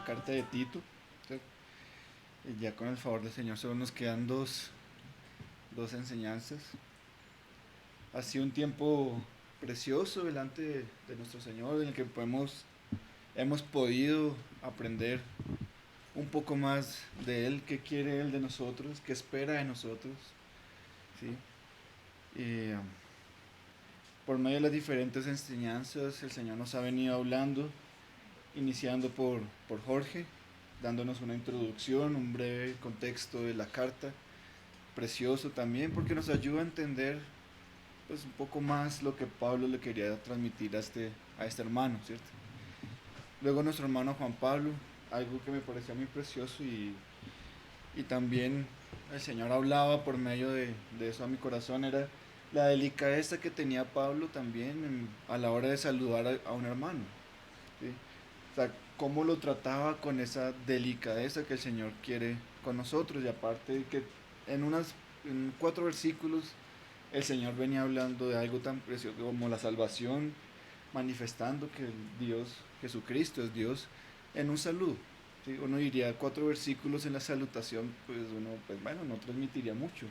carta de Tito, ¿cierto? Y ya con el favor del Señor solo nos quedan dos enseñanzas. Ha sido un tiempo precioso delante de nuestro Señor en el que hemos podido aprender un poco más de Él, qué quiere Él de nosotros, qué espera de nosotros, ¿sí? Y por medio de las diferentes enseñanzas el Señor nos ha venido hablando, iniciando por Jorge, dándonos una introducción, un breve contexto de la carta, precioso también porque nos ayuda a entender pues un poco más lo que Pablo le quería transmitir a este hermano, ¿cierto? Luego nuestro hermano Juan Pablo, algo que me parecía muy precioso y también el Señor hablaba por medio de eso a mi corazón, era la delicadeza que tenía Pablo también a la hora de saludar a un hermano, ¿sí? O sea, cómo lo trataba con esa delicadeza que el Señor quiere con nosotros. Y aparte de que en 4 versículos el Señor venía hablando de algo tan precioso como la salvación, manifestando que el Dios, Jesucristo es Dios, en un saludo. ¿Sí? Uno diría 4 versículos en la salutación, pues uno, pues bueno, no transmitiría mucho,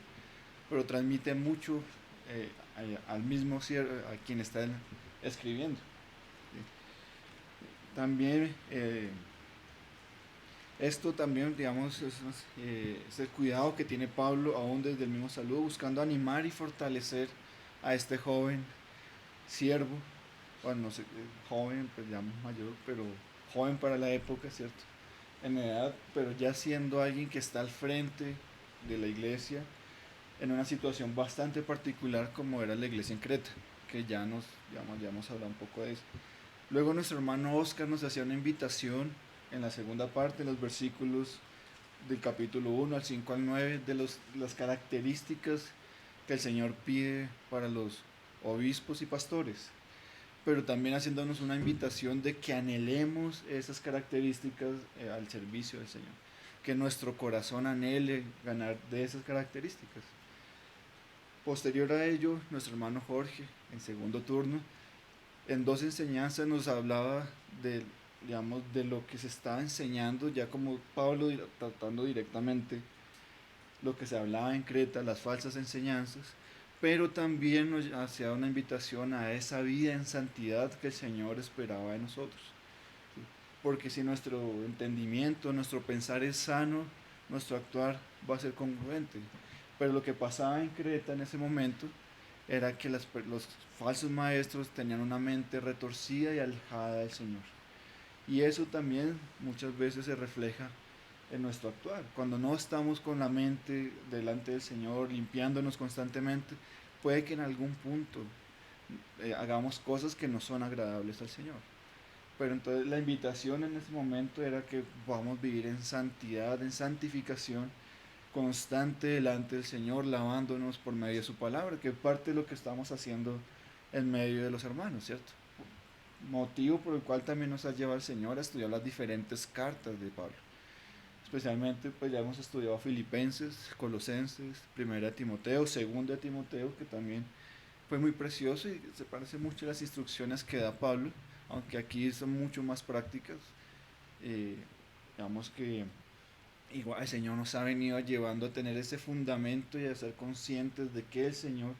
pero transmite mucho al mismo a quien está escribiendo. ¿Sí? También esto también, digamos, es el cuidado que tiene Pablo aún desde el mismo saludo, buscando animar y fortalecer a este joven siervo, bueno, no sé, joven, pues ya mayor, pero joven para la época, ¿cierto? En edad, pero ya siendo alguien que está al frente de la iglesia en una situación bastante particular como era la iglesia en Creta, que ya hemos hablado un poco de eso. Luego nuestro hermano Oscar nos hacía una invitación en la segunda parte, en los versículos del capítulo 1 al 5 al 9, de las características que el Señor pide para los obispos y pastores, pero también haciéndonos una invitación de que anhelemos esas características al servicio del Señor, que nuestro corazón anhele ganar de esas características. Posterior a ello, nuestro hermano Jorge, en segundo turno, en 2 enseñanzas nos hablaba de, digamos, de lo que se estaba enseñando, ya como Pablo tratando directamente lo que se hablaba en Creta, las falsas enseñanzas, pero también nos hacía una invitación a esa vida en santidad que el Señor esperaba de nosotros. ¿Sí? Porque si nuestro entendimiento, nuestro pensar es sano, nuestro actuar va a ser congruente. Pero lo que pasaba en Creta en ese momento era que los falsos maestros tenían una mente retorcida y alejada del Señor. Y eso también muchas veces se refleja en nuestro actuar. Cuando no estamos con la mente delante del Señor, limpiándonos constantemente, puede que en algún punto hagamos cosas que no son agradables al Señor. Pero entonces la invitación en ese momento era que podamos vivir en santidad, en santificación constante delante del Señor, lavándonos por medio de su palabra, que es parte de lo que estamos haciendo en medio de los hermanos, ¿cierto? Motivo por el cual también nos ha llevado el Señor a estudiar las diferentes cartas de Pablo. Especialmente pues ya hemos estudiado Filipenses, Colosenses, Primera de Timoteo, Segunda de Timoteo, que también fue muy precioso y se parece mucho a las instrucciones que da Pablo, aunque aquí son mucho más prácticas. Eh, digamos que igual el Señor nos ha venido llevando a tener ese fundamento y a ser conscientes de que el Señor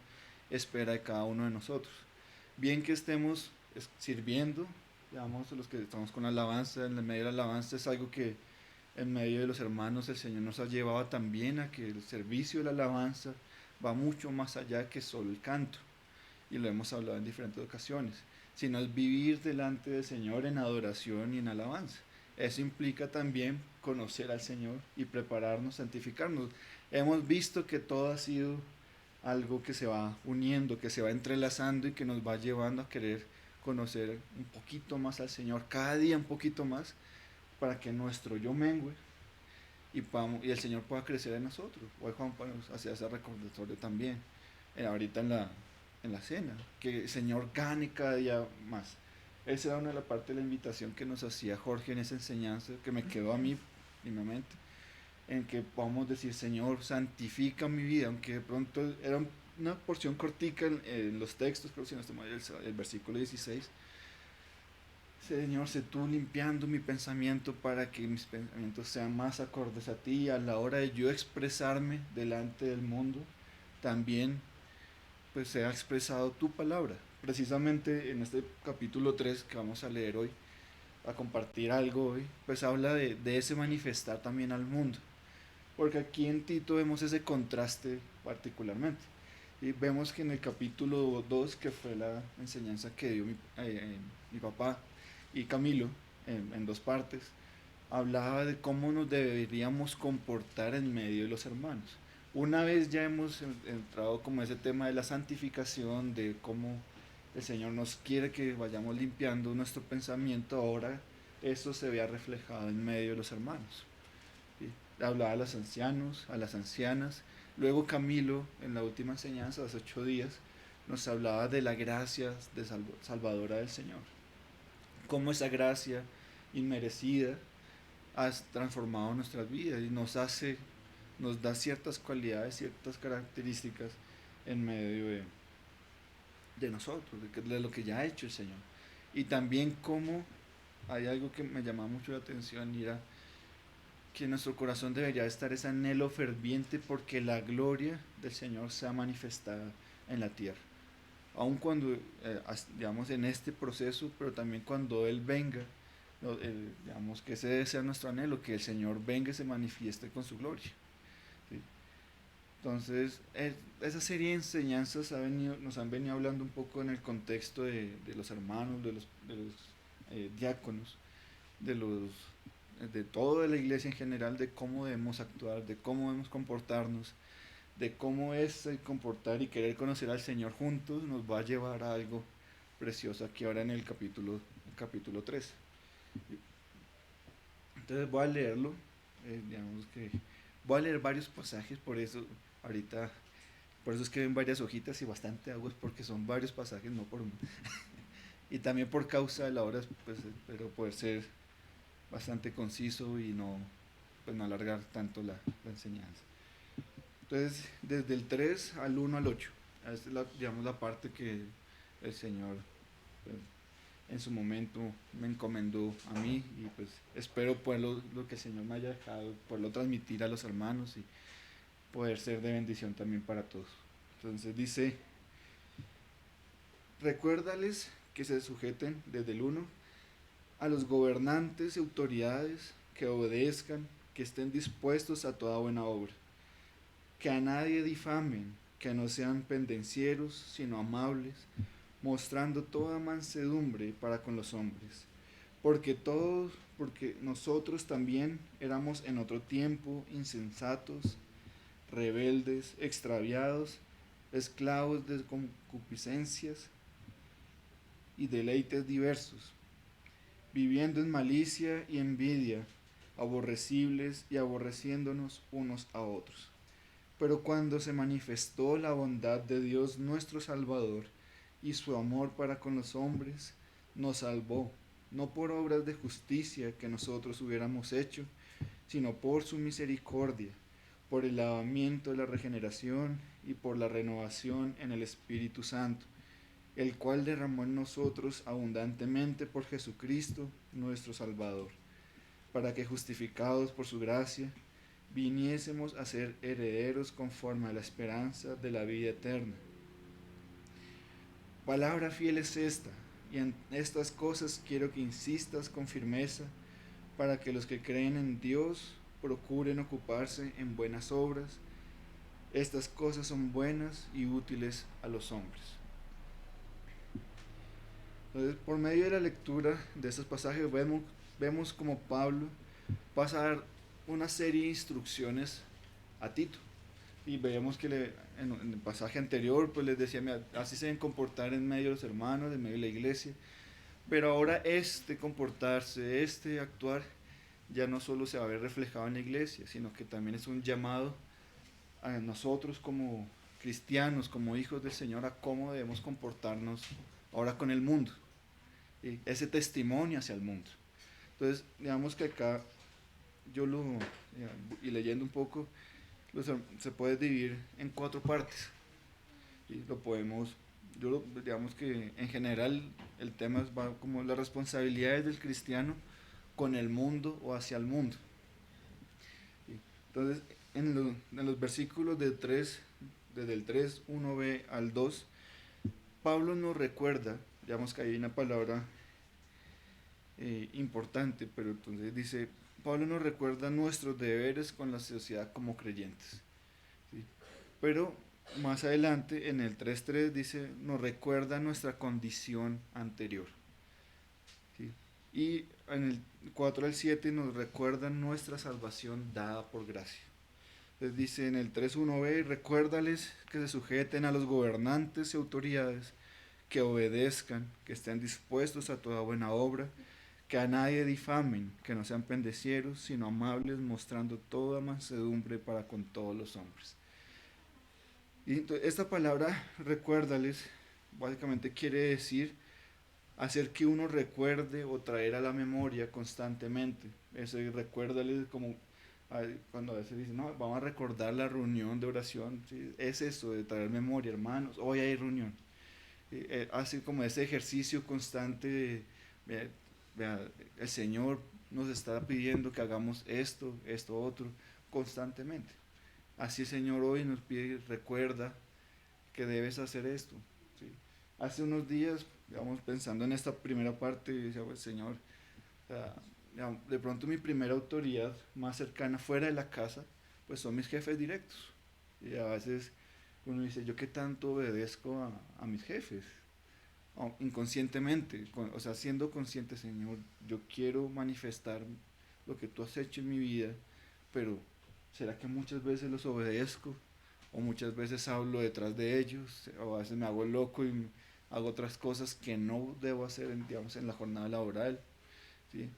espera de cada uno de nosotros. Bien que estemos sirviendo, digamos, los que estamos con la alabanza, en el medio de la alabanza es algo que en medio de los hermanos el Señor nos ha llevado también a que el servicio de la alabanza va mucho más allá que solo el canto, y lo hemos hablado en diferentes ocasiones, sino es vivir delante del Señor en adoración y en alabanza. Eso implica también conocer al Señor y prepararnos, santificarnos. Hemos visto que todo ha sido algo que se va uniendo, que se va entrelazando y que nos va llevando a querer conocer un poquito más al Señor, cada día un poquito más, para que nuestro yo mengue y el Señor pueda crecer en nosotros. Hoy Juan Pablo hacía ese recordatorio también, ahorita en la cena, que el Señor gane cada día más. Esa era una de las partes de la invitación que nos hacía Jorge en esa enseñanza, que me quedó a mí en mi mente, en que podamos decir, Señor, santifica mi vida, aunque de pronto era una porción cortica en los textos, creo que si no estoy mal, el versículo 16, Señor, sé tú limpiando mi pensamiento para que mis pensamientos sean más acordes a ti a la hora de yo expresarme delante del mundo. También pues sea expresado tu palabra. Precisamente en este capítulo 3 que vamos a leer hoy, a compartir algo hoy, pues habla de ese manifestar también al mundo. Porque aquí en Tito vemos ese contraste particularmente. Y vemos que en el capítulo 2 que fue la enseñanza que dio mi papá y Camilo, en dos partes, hablaba de cómo nos deberíamos comportar en medio de los hermanos. Una vez ya hemos entrado como ese tema de la santificación, de cómo el Señor nos quiere que vayamos limpiando nuestro pensamiento, ahora eso se vea reflejado en medio de los hermanos. ¿Sí? Hablaba a los ancianos, a las ancianas. Luego Camilo, en la última enseñanza, hace 8 días, nos hablaba de la gracia salvadora del Señor. Cómo esa gracia inmerecida ha transformado nuestras vidas y nos da ciertas cualidades, ciertas características en medio de nosotros, de lo que ya ha hecho el Señor. Y también cómo hay algo que me llama mucho la atención y era que en nuestro corazón debería estar ese anhelo ferviente porque la gloria del Señor sea manifestada en la tierra. Aun cuando, digamos, en este proceso, pero también cuando Él venga, digamos que ese debe ser nuestro anhelo, que el Señor venga y se manifieste con su gloria. ¿Sí? Entonces, esa serie de enseñanzas nos han venido hablando un poco en el contexto de los hermanos, de los diáconos, de los de toda la iglesia en general, de cómo debemos actuar, de cómo debemos comportarnos, de cómo es comportar y querer conocer al Señor juntos nos va a llevar a algo precioso aquí ahora en el capítulo 3. Entonces voy a leerlo, digamos que voy a leer varios pasajes, por eso ahorita, por eso es que ven varias hojitas y bastante aguas porque son varios pasajes, no por uno. Y también por causa de la hora, pues espero poder ser bastante conciso y pues no alargar tanto la enseñanza. Entonces, desde el 3 al 1 al 8, esta es digamos, la parte que el Señor pues, en su momento me encomendó a mí y pues espero poderlo, lo que el Señor me haya dejado, poderlo transmitir a los hermanos y poder ser de bendición también para todos. Entonces dice, recuérdales que se sujeten desde el 1 a los gobernantes y autoridades, que obedezcan, que estén dispuestos a toda buena obra, que a nadie difamen, que no sean pendencieros, sino amables, mostrando toda mansedumbre para con los hombres, porque nosotros también éramos en otro tiempo insensatos, rebeldes, extraviados, esclavos de concupiscencias y deleites diversos, viviendo en malicia y envidia, aborrecibles y aborreciéndonos unos a otros. Pero cuando se manifestó la bondad de Dios nuestro Salvador y su amor para con los hombres, nos salvó, no por obras de justicia que nosotros hubiéramos hecho, sino por su misericordia, por el lavamiento de la regeneración y por la renovación en el Espíritu Santo, el cual derramó en nosotros abundantemente por Jesucristo nuestro Salvador, para que justificados por su gracia, viniésemos a ser herederos conforme a la esperanza de la vida eterna. Palabra fiel es esta, y en estas cosas quiero que insistas con firmeza, para que los que creen en Dios procuren ocuparse en buenas obras. Estas cosas son buenas y útiles a los hombres. Entonces, por medio de la lectura de estos pasajes vemos como Pablo pasa a dar una serie de instrucciones a Tito. Y veíamos que en el pasaje anterior pues les decía, mira, así se deben comportar en medio de los hermanos, en medio de la iglesia. Pero ahora comportarse, actuar, ya no solo se va a ver reflejado en la iglesia, sino que también es un llamado a nosotros como cristianos, como hijos del Señor, a cómo debemos comportarnos ahora con el mundo. Y ese testimonio hacia el mundo. Entonces, digamos que acá y leyendo un poco, se puede dividir en 4 partes. Y lo podemos digamos que en general el tema va como las responsabilidades del cristiano con el mundo o hacia el mundo. Entonces, en los versículos de 3, desde el 3, 1b al 2, Pablo nos recuerda, digamos que hay una palabra importante, pero entonces dice, Pablo nos recuerda nuestros deberes con la sociedad como creyentes. ¿Sí? Pero más adelante, en el 3.3 dice, nos recuerda nuestra condición anterior. ¿Sí? Y en el 4 al 7 nos recuerda nuestra salvación dada por gracia. Les dice en el 3.1b, recuérdales que se sujeten a los gobernantes y autoridades, que obedezcan, que estén dispuestos a toda buena obra, que a nadie difamen, que no sean pendecieros, sino amables, mostrando toda mansedumbre para con todos los hombres. Y entonces, esta palabra, recuérdales, básicamente quiere decir hacer que uno recuerde o traer a la memoria constantemente. Ese recuérdales como cuando a veces dicen, no, vamos a recordar la reunión de oración. ¿Sí? Es eso, de traer memoria, hermanos, hoy hay reunión. Hace como ese ejercicio constante de, vea, vea, el Señor nos está pidiendo que hagamos esto, esto, otro, constantemente. Así el Señor hoy nos pide, recuerda que debes hacer esto. ¿Sí? Hace unos días, digamos, pensando en esta primera parte, decía, pues, Señor, o sea, de pronto mi primera autoridad más cercana fuera de la casa, pues son mis jefes directos. Y a veces uno dice, ¿yo qué tanto obedezco a mis jefes? O inconscientemente, o sea, siendo consciente, Señor, yo quiero manifestar lo que tú has hecho en mi vida, pero ¿será que muchas veces los obedezco? O muchas veces hablo detrás de ellos, o a veces me hago loco y hago otras cosas que no debo hacer, digamos, en la jornada laboral, ¿sí?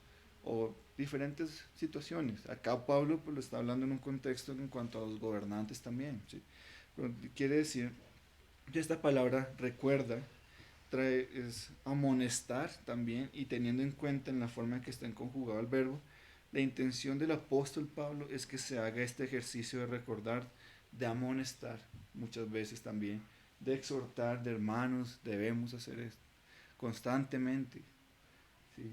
O diferentes situaciones. Acá Pablo pues, lo está hablando en un contexto en cuanto a los gobernantes también, ¿sí? Pero quiere decir que esta palabra recuerda trae, es amonestar también, y teniendo en cuenta en la forma en que está conjugado el verbo, la intención del apóstol Pablo es que se haga este ejercicio de recordar, de amonestar muchas veces también, de exhortar, de hermanos, debemos hacer esto constantemente. ¿Sí?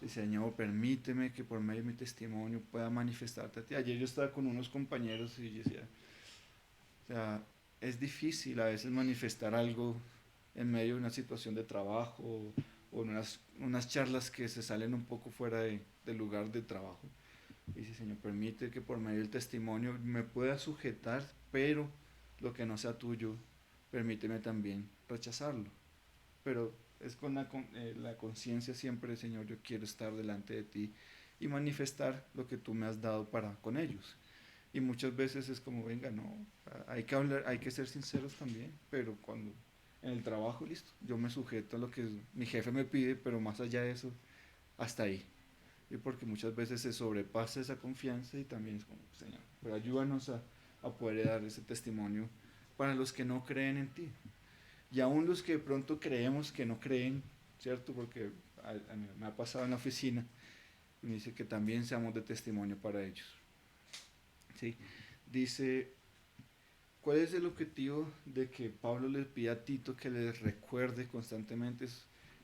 El Señor, permíteme que por medio de mi testimonio pueda manifestarte a ti. Ayer yo estaba con unos compañeros y yo decía, o sea, es difícil a veces manifestar algo en medio de una situación de trabajo o en unas charlas que se salen un poco fuera del lugar de trabajo. Y dice, Señor, permite que por medio del testimonio me pueda sujetar, pero lo que no sea tuyo, permíteme también rechazarlo. Pero es con la conciencia siempre, Señor, yo quiero estar delante de ti y manifestar lo que tú me has dado para con ellos. Y muchas veces es como, venga, no, hay que hablar, hay que ser sinceros también, pero cuando en el trabajo, listo, yo me sujeto a lo que mi jefe me pide, pero más allá de eso, hasta ahí. Y porque muchas veces se sobrepasa esa confianza y también es como, Señor, pero ayúdanos a poder dar ese testimonio para los que no creen en ti. Y aún los que de pronto creemos que no creen, ¿cierto? Porque a mí me ha pasado en la oficina y me dice que también seamos de testimonio para ellos. ¿Sí? Dice, ¿cuál es el objetivo de que Pablo les pida a Tito que les recuerde constantemente?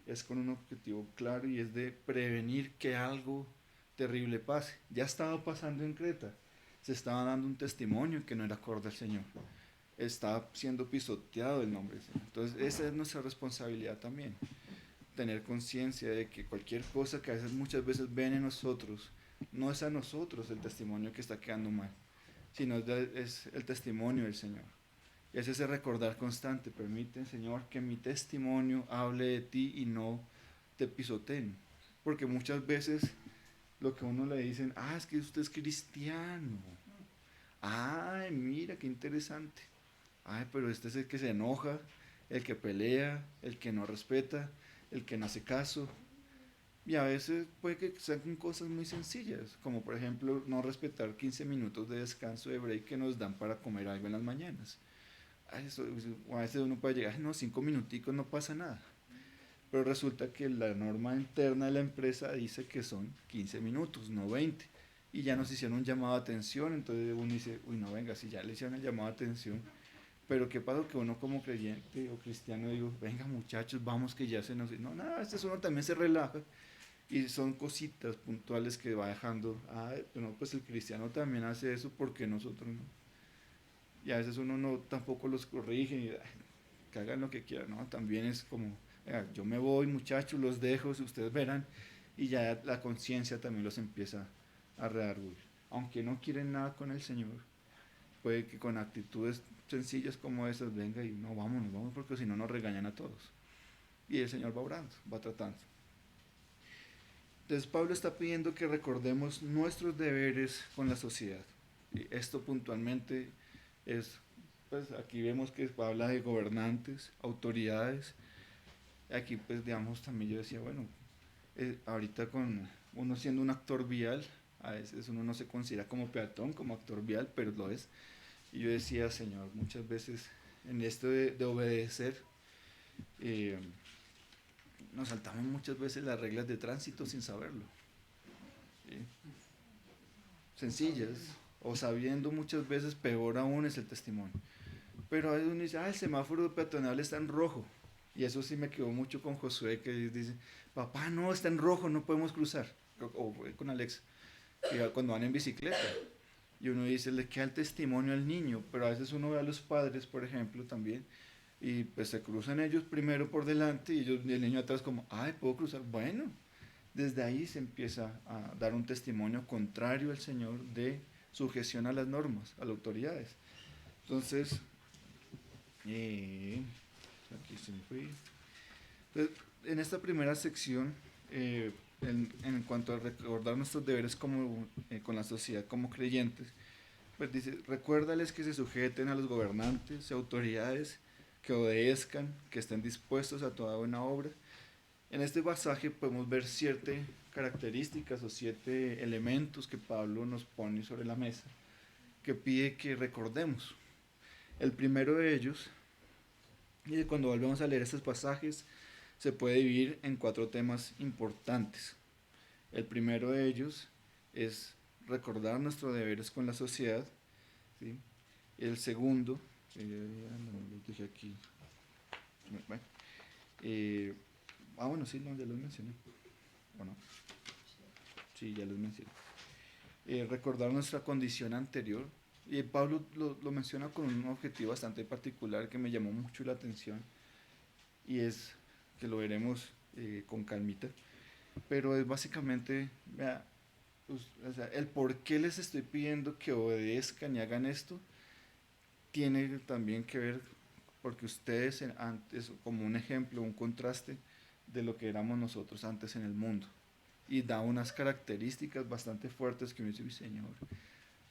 Es con un objetivo claro y es de prevenir que algo terrible pase. Ya estaba pasando en Creta. Se estaba dando un testimonio que no era acorde al Señor. Está siendo pisoteado el nombre del Señor. Entonces esa es nuestra responsabilidad también. Tener conciencia de que cualquier cosa que a veces muchas veces ven en nosotros, no es a nosotros el testimonio que está quedando mal, sino es el testimonio del Señor. Y es ese recordar constante, permite, Señor, que mi testimonio hable de ti y no te pisoteen. Porque muchas veces lo que a uno le dicen, es que usted es cristiano. Ay, mira, qué interesante. Ay, pero este es el que se enoja, el que pelea, el que no respeta, el que no hace caso. Y a veces puede que sean cosas muy sencillas, como por ejemplo no respetar 15 minutos de descanso de break que nos dan para comer algo en las mañanas. O a veces uno puede llegar, no, 5 minuticos no pasa nada. Pero resulta que la norma interna de la empresa dice que son 15 minutos, no 20. Y ya nos hicieron un llamado de atención, entonces uno dice, uy, no, venga, si ya le hicieron el llamado de atención, Pero ¿qué pasa? Que uno como creyente o cristiano digo, venga muchachos, vamos que ya se nos... No, nada, uno también se relaja y son cositas puntuales que va dejando. Ah, no, pues el cristiano también hace eso porque nosotros no. Y a veces uno no tampoco los corrige y que hagan lo que quieran, ¿no? También es como, "Venga, yo me voy muchachos, los dejo, si ustedes verán", y ya la conciencia también los empieza a redarguir. Aunque no quieren nada con el Señor, puede que con actitudes sencillas como esas venga y no, vámonos, vamos, porque si no nos regañan a todos. Y el Señor va orando, va tratando. Entonces Pablo está pidiendo que recordemos nuestros deberes con la sociedad. Y esto puntualmente es, pues aquí vemos que habla de gobernantes, autoridades. Aquí pues digamos también yo decía, bueno, ahorita con uno siendo un actor vial, a veces uno no se considera como peatón, como actor vial, pero lo es. Y yo decía, Señor, muchas veces en esto de obedecer, eh, nos saltamos muchas veces las reglas de tránsito sin saberlo. ¿Sí? Sencillas, o sabiendo muchas veces, peor aún es el testimonio. Pero a veces uno dice, el semáforo peatonal está en rojo. Y eso sí me quedó mucho con Josué, que dice, papá, no, está en rojo, no podemos cruzar. O con Alexa, cuando van en bicicleta. Y uno dice, le queda el testimonio al niño, pero a veces uno ve a los padres, por ejemplo, también, y pues se cruzan ellos primero por delante y el niño atrás como, ay, ¿puedo cruzar? Bueno, desde ahí se empieza a dar un testimonio contrario al Señor de sujeción a las normas, a las autoridades. Entonces, aquí se me fue. Entonces, en esta primera sección, en cuanto a recordar nuestros deberes como, con la sociedad como creyentes, pues dice, recuérdales que se sujeten a los gobernantes y autoridades, que obedezcan, que estén dispuestos a toda buena obra. En este pasaje podemos ver 7 características o 7 elementos que Pablo nos pone sobre la mesa, que pide que recordemos. El primero de ellos, y cuando volvemos a leer estos pasajes, se puede dividir en 4 temas importantes. El primero de ellos es recordar nuestros deberes con la sociedad, ¿sí? El segundo, lo dije aquí, bueno, bueno, sí, no, ya los mencioné, ¿o no? Sí, ya los mencioné. Recordar nuestra condición anterior, y Pablo lo menciona con un objetivo bastante particular que me llamó mucho la atención, y es que lo veremos con calmita, pero es básicamente, vea, pues, o sea, el por qué les estoy pidiendo que obedezcan y hagan esto, tiene también que ver porque ustedes antes, como un ejemplo, un contraste de lo que éramos nosotros antes en el mundo. Y da unas características bastante fuertes que me dice, Señor,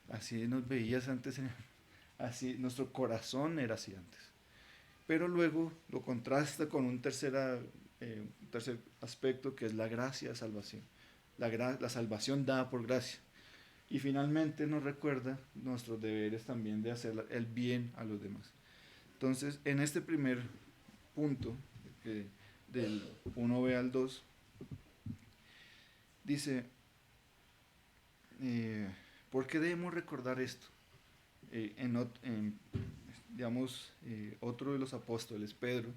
así nos veías antes, así, nuestro corazón era así antes. Pero luego lo contrasta con un tercer aspecto que es la gracia, salvación. La salvación dada por gracia. Y finalmente nos recuerda nuestros deberes también de hacer el bien a los demás. Entonces, en este primer punto, del 1b al 2, dice, ¿por qué debemos recordar esto? Digamos, otro de los apóstoles, Pedro,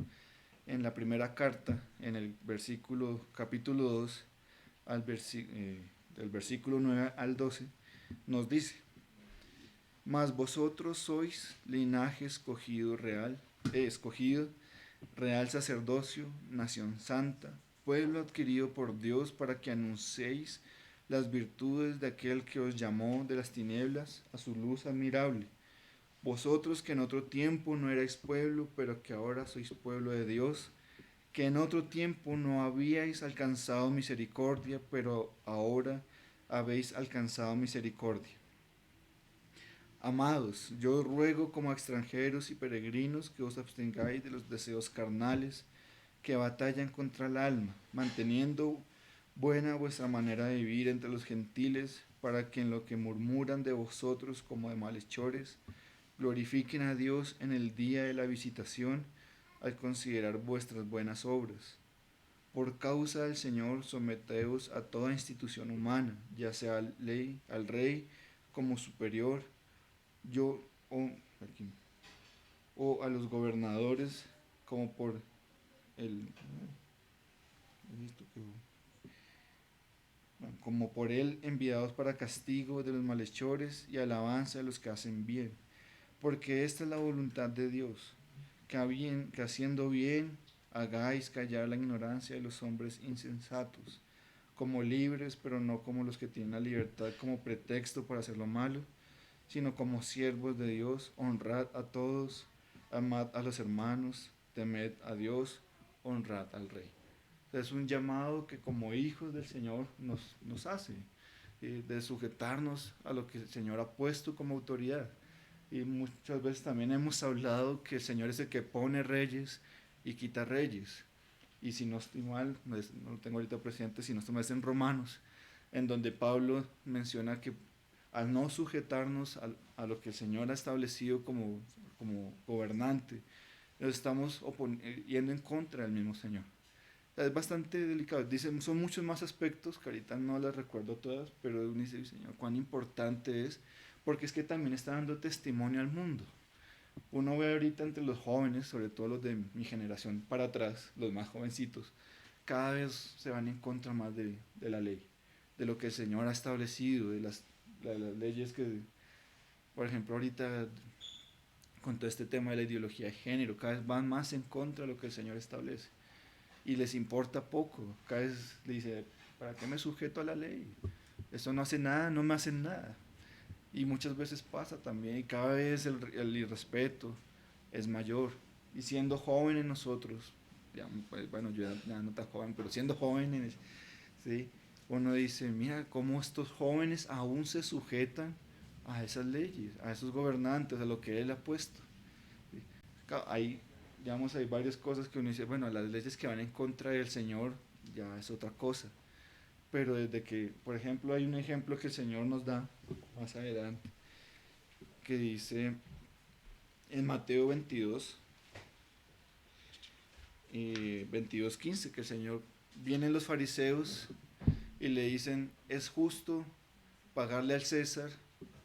en la primera carta, en el capítulo 2, del versículo 9 al 12, nos dice, mas vosotros sois linaje escogido, real sacerdocio, nación santa, pueblo adquirido por Dios para que anunciéis las virtudes de aquel que os llamó de las tinieblas a su luz admirable. Vosotros que en otro tiempo no erais pueblo, pero que ahora sois pueblo de Dios, que en otro tiempo no habíais alcanzado misericordia, pero ahora habéis alcanzado misericordia. Amados, yo ruego como extranjeros y peregrinos que os abstengáis de los deseos carnales que batallan contra el alma, manteniendo buena vuestra manera de vivir entre los gentiles, para que en lo que murmuran de vosotros como de malhechores, glorifiquen a Dios en el día de la visitación, al considerar vuestras buenas obras. Por causa del Señor, someteos a toda institución humana, ya sea al rey como superior, yo, aquí, o a los gobernadores como por el como por él enviados para castigo de los malhechores y alabanza de los que hacen bien, porque esta es la voluntad de Dios, que haciendo bien hagáis callar la ignorancia de los hombres insensatos, como libres, pero no como los que tienen la libertad como pretexto para hacer lo malo, sino como siervos de Dios. Honrad a todos, amad a los hermanos, temed a Dios, honrad al Rey. Es un llamado que como hijos del Señor nos hace, de sujetarnos a lo que el Señor ha puesto como autoridad. Y muchas veces también hemos hablado que el Señor es el que pone reyes y quita reyes. Y si no estoy mal, no lo tengo ahorita presente, si no estoy mal es en Romanos, en donde Pablo menciona que al no sujetarnos a lo que el Señor ha establecido como gobernante, nos estamos yendo en contra del mismo Señor. Es bastante delicado. Dicen, son muchos más aspectos, que ahorita no las recuerdo todas, pero uno dice, Señor, cuán importante es, porque es que también está dando testimonio al mundo. Uno ve ahorita entre los jóvenes, sobre todo los de mi generación para atrás, los más jovencitos, cada vez se van en contra más de la ley, de lo que el Señor ha establecido, de las leyes que, por ejemplo, ahorita con todo este tema de la ideología de género, cada vez van más en contra de lo que el Señor establece. Y les importa poco, cada vez le dice, ¿para qué me sujeto a la ley? Eso no hace nada, no me hacen nada. Y muchas veces pasa también, y cada vez el irrespeto es mayor. Y siendo jóvenes nosotros, ya, pues, bueno, yo ya no tan joven, pero siendo jóvenes, ¿sí? Uno dice, mira cómo estos jóvenes aún se sujetan a esas leyes, a esos gobernantes, a lo que él ha puesto. ¿Sí? Hay, digamos, hay varias cosas que uno dice, bueno, las leyes que van en contra del Señor ya es otra cosa. Pero desde que, por ejemplo, hay un ejemplo que el Señor nos da más adelante, que dice en Mateo 22, 22:15, que el Señor, vienen los fariseos y le dicen, ¿es justo pagarle al César?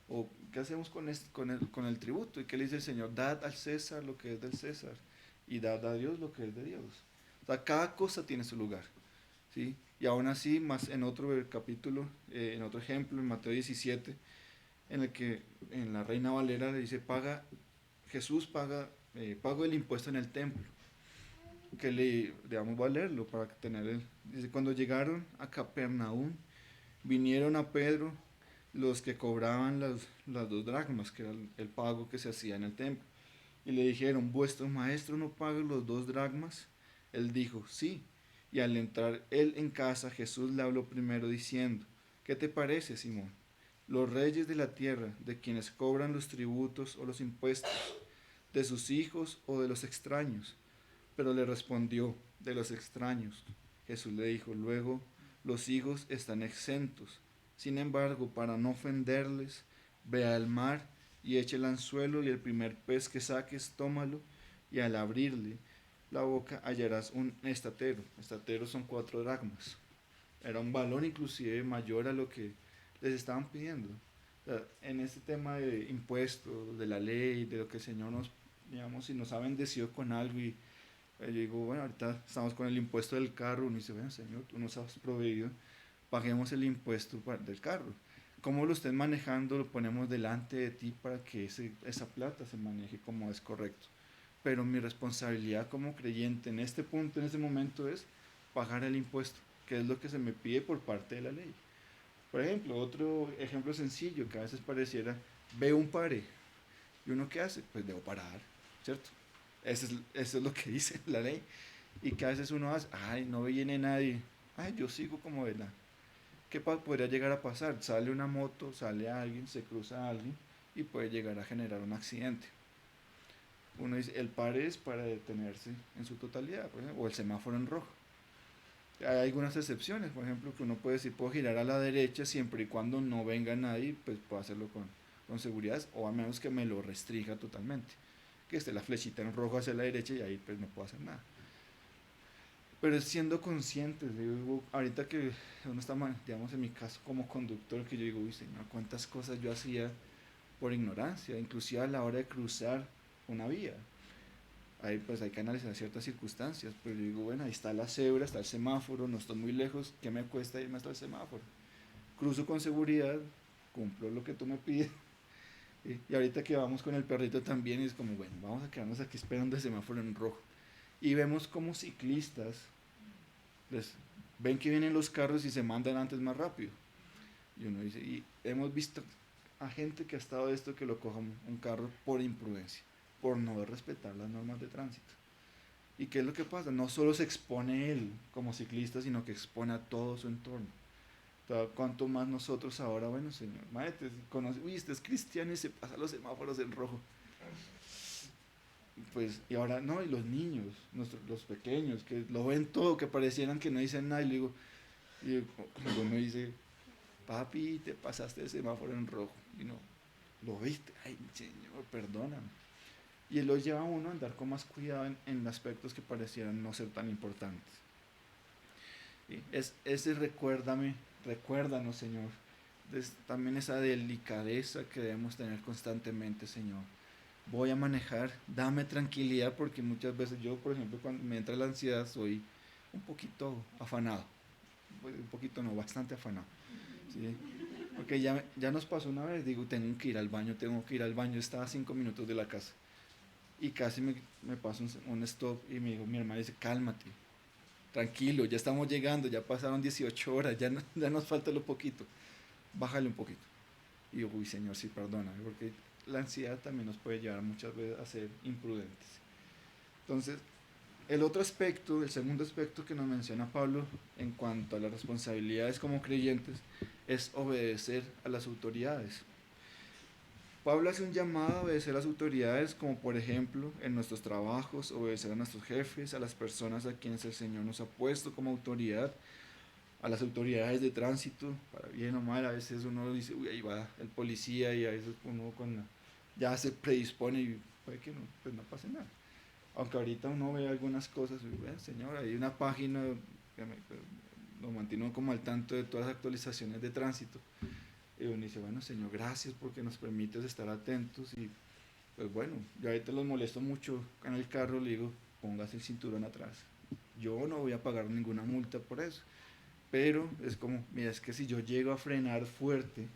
¿O qué hacemos con el tributo? ¿Y qué le dice el Señor? Dad al César lo que es del César y dad a Dios lo que es de Dios. O sea, cada cosa tiene su lugar, ¿sí? Y aún así, más en otro capítulo, en otro ejemplo, en Mateo 17, en el que en la Reina Valera le dice, Jesús pagó el impuesto en el templo, que digamos, va a leerlo para tener dice, cuando llegaron a Capernaum, vinieron a Pedro los que cobraban las 2 dracmas, que era el pago que se hacía en el templo, y le dijeron, ¿vuestro maestro no paga los 2 dracmas? Él dijo, sí. Y al entrar él en casa, Jesús le habló primero diciendo, ¿qué te parece, Simón? Los reyes de la tierra, de quienes cobran los tributos o los impuestos, de sus hijos o de los extraños. Pero le respondió, de los extraños. Jesús le dijo, luego, los hijos están exentos. Sin embargo, para no ofenderles, ve al mar y eche el anzuelo y el primer pez que saques, tómalo, y al abrirle la boca hallarás un estatero. Estateros son 4 dracmas. Era un valor inclusive mayor a lo que les estaban pidiendo. O sea, en este tema de impuestos, de la ley, de lo que el Señor nos, digamos, si nos ha bendecido con algo y yo digo, bueno, ahorita estamos con el impuesto del carro, uno dice, bueno, Señor, tú nos has proveído, paguemos el impuesto del carro. Cómo lo estén manejando, lo ponemos delante de ti para que esa plata se maneje como es correcto. Pero mi responsabilidad como creyente en este punto, en este momento, es pagar el impuesto, que es lo que se me pide por parte de la ley. Por ejemplo, otro ejemplo sencillo que a veces pareciera, veo un pare, ¿y uno qué hace? Pues debo parar, ¿cierto? Eso es lo que dice la ley. Y que a veces uno hace, ay, no viene nadie, ay, yo sigo como de la. ¿Qué podría llegar a pasar? Sale una moto, sale alguien, se cruza a alguien y puede llegar a generar un accidente. Uno dice, el pare es para detenerse en su totalidad, por ejemplo, o el semáforo en rojo. Hay algunas excepciones, por ejemplo, que uno puede decir, puedo girar a la derecha siempre y cuando no venga nadie, pues puedo hacerlo con seguridad, o a menos que me lo restrinja totalmente. Que esté la flechita en rojo hacia la derecha y ahí pues no puedo hacer nada. Pero es siendo conscientes, digo, ahorita que uno está, digamos, en mi caso como conductor, que yo digo, uy, Señor, cuántas cosas yo hacía por ignorancia, inclusive a la hora de cruzar una vía. ahí pues hay que analizar ciertas circunstancias, pero yo digo, bueno, ahí está la cebra, está el semáforo, no estoy muy lejos, ¿qué me cuesta irme hasta el semáforo? Cruzo con seguridad, cumplo lo que tú me pides. Y ahorita que vamos con el perrito también es como, bueno, vamos a quedarnos aquí esperando el semáforo en rojo. Y vemos como ciclistas les, ven que vienen los carros y se mandan antes más rápido. Y uno dice, y hemos visto a gente que ha estado de esto que lo coja un carro por imprudencia, por no respetar las normas de tránsito. ¿Y qué es lo que pasa? No solo se expone él como ciclista, sino que expone a todo su entorno. Cuanto más nosotros ahora, bueno, señor, maete, conoce, uy, usted es cristiano y se pasa los semáforos en rojo. Pues, y ahora no, y los niños, los pequeños, que lo ven todo, que parecieran que no dicen nada, y le digo, como uno dice, papi, te pasaste el semáforo en rojo, y no, lo viste, ay, señor, perdóname. Y él lo lleva a uno a andar con más cuidado en aspectos que parecieran no ser tan importantes. ¿Sí? Ese recuérdame, recuérdanos, Señor, también esa delicadeza que debemos tener constantemente, Señor. Voy a manejar, dame tranquilidad, porque muchas veces yo, por ejemplo, cuando me entra la ansiedad, soy un poquito afanado. Un poquito no, bastante afanado. ¿Sí? Porque ya nos pasó una vez, digo, tengo que ir al baño, estaba a 5 minutos de la casa. Y casi me pasó un stop y me dijo, mi hermana dice, cálmate, tranquilo, ya estamos llegando, ya pasaron 18 horas, ya nos falta lo poquito, bájale un poquito. Y yo, uy, Señor, sí, perdóname, porque la ansiedad también nos puede llevar muchas veces a ser imprudentes. Entonces, el otro aspecto, el segundo aspecto que nos menciona Pablo en cuanto a las responsabilidades como creyentes, es obedecer a las autoridades. Pablo hace un llamado a obedecer a las autoridades, como por ejemplo en nuestros trabajos, obedecer a nuestros jefes, a las personas a quienes el Señor nos ha puesto como autoridad, a las autoridades de tránsito, para bien o mal. A veces uno dice, uy, ahí va el policía, y a veces uno ya se predispone y puede que no, pues no pase nada. Aunque ahorita uno ve algunas cosas, y bueno, señor, hay una página que lo mantiene como al tanto de todas las actualizaciones de tránsito. Y uno dice, bueno, Señor, gracias porque nos permites estar atentos. Y pues bueno, yo ahorita los molesto mucho en el carro, le digo, póngase el cinturón atrás. Yo no voy a pagar ninguna multa por eso. Pero es como, mira, es que si yo llego a frenar fuerte,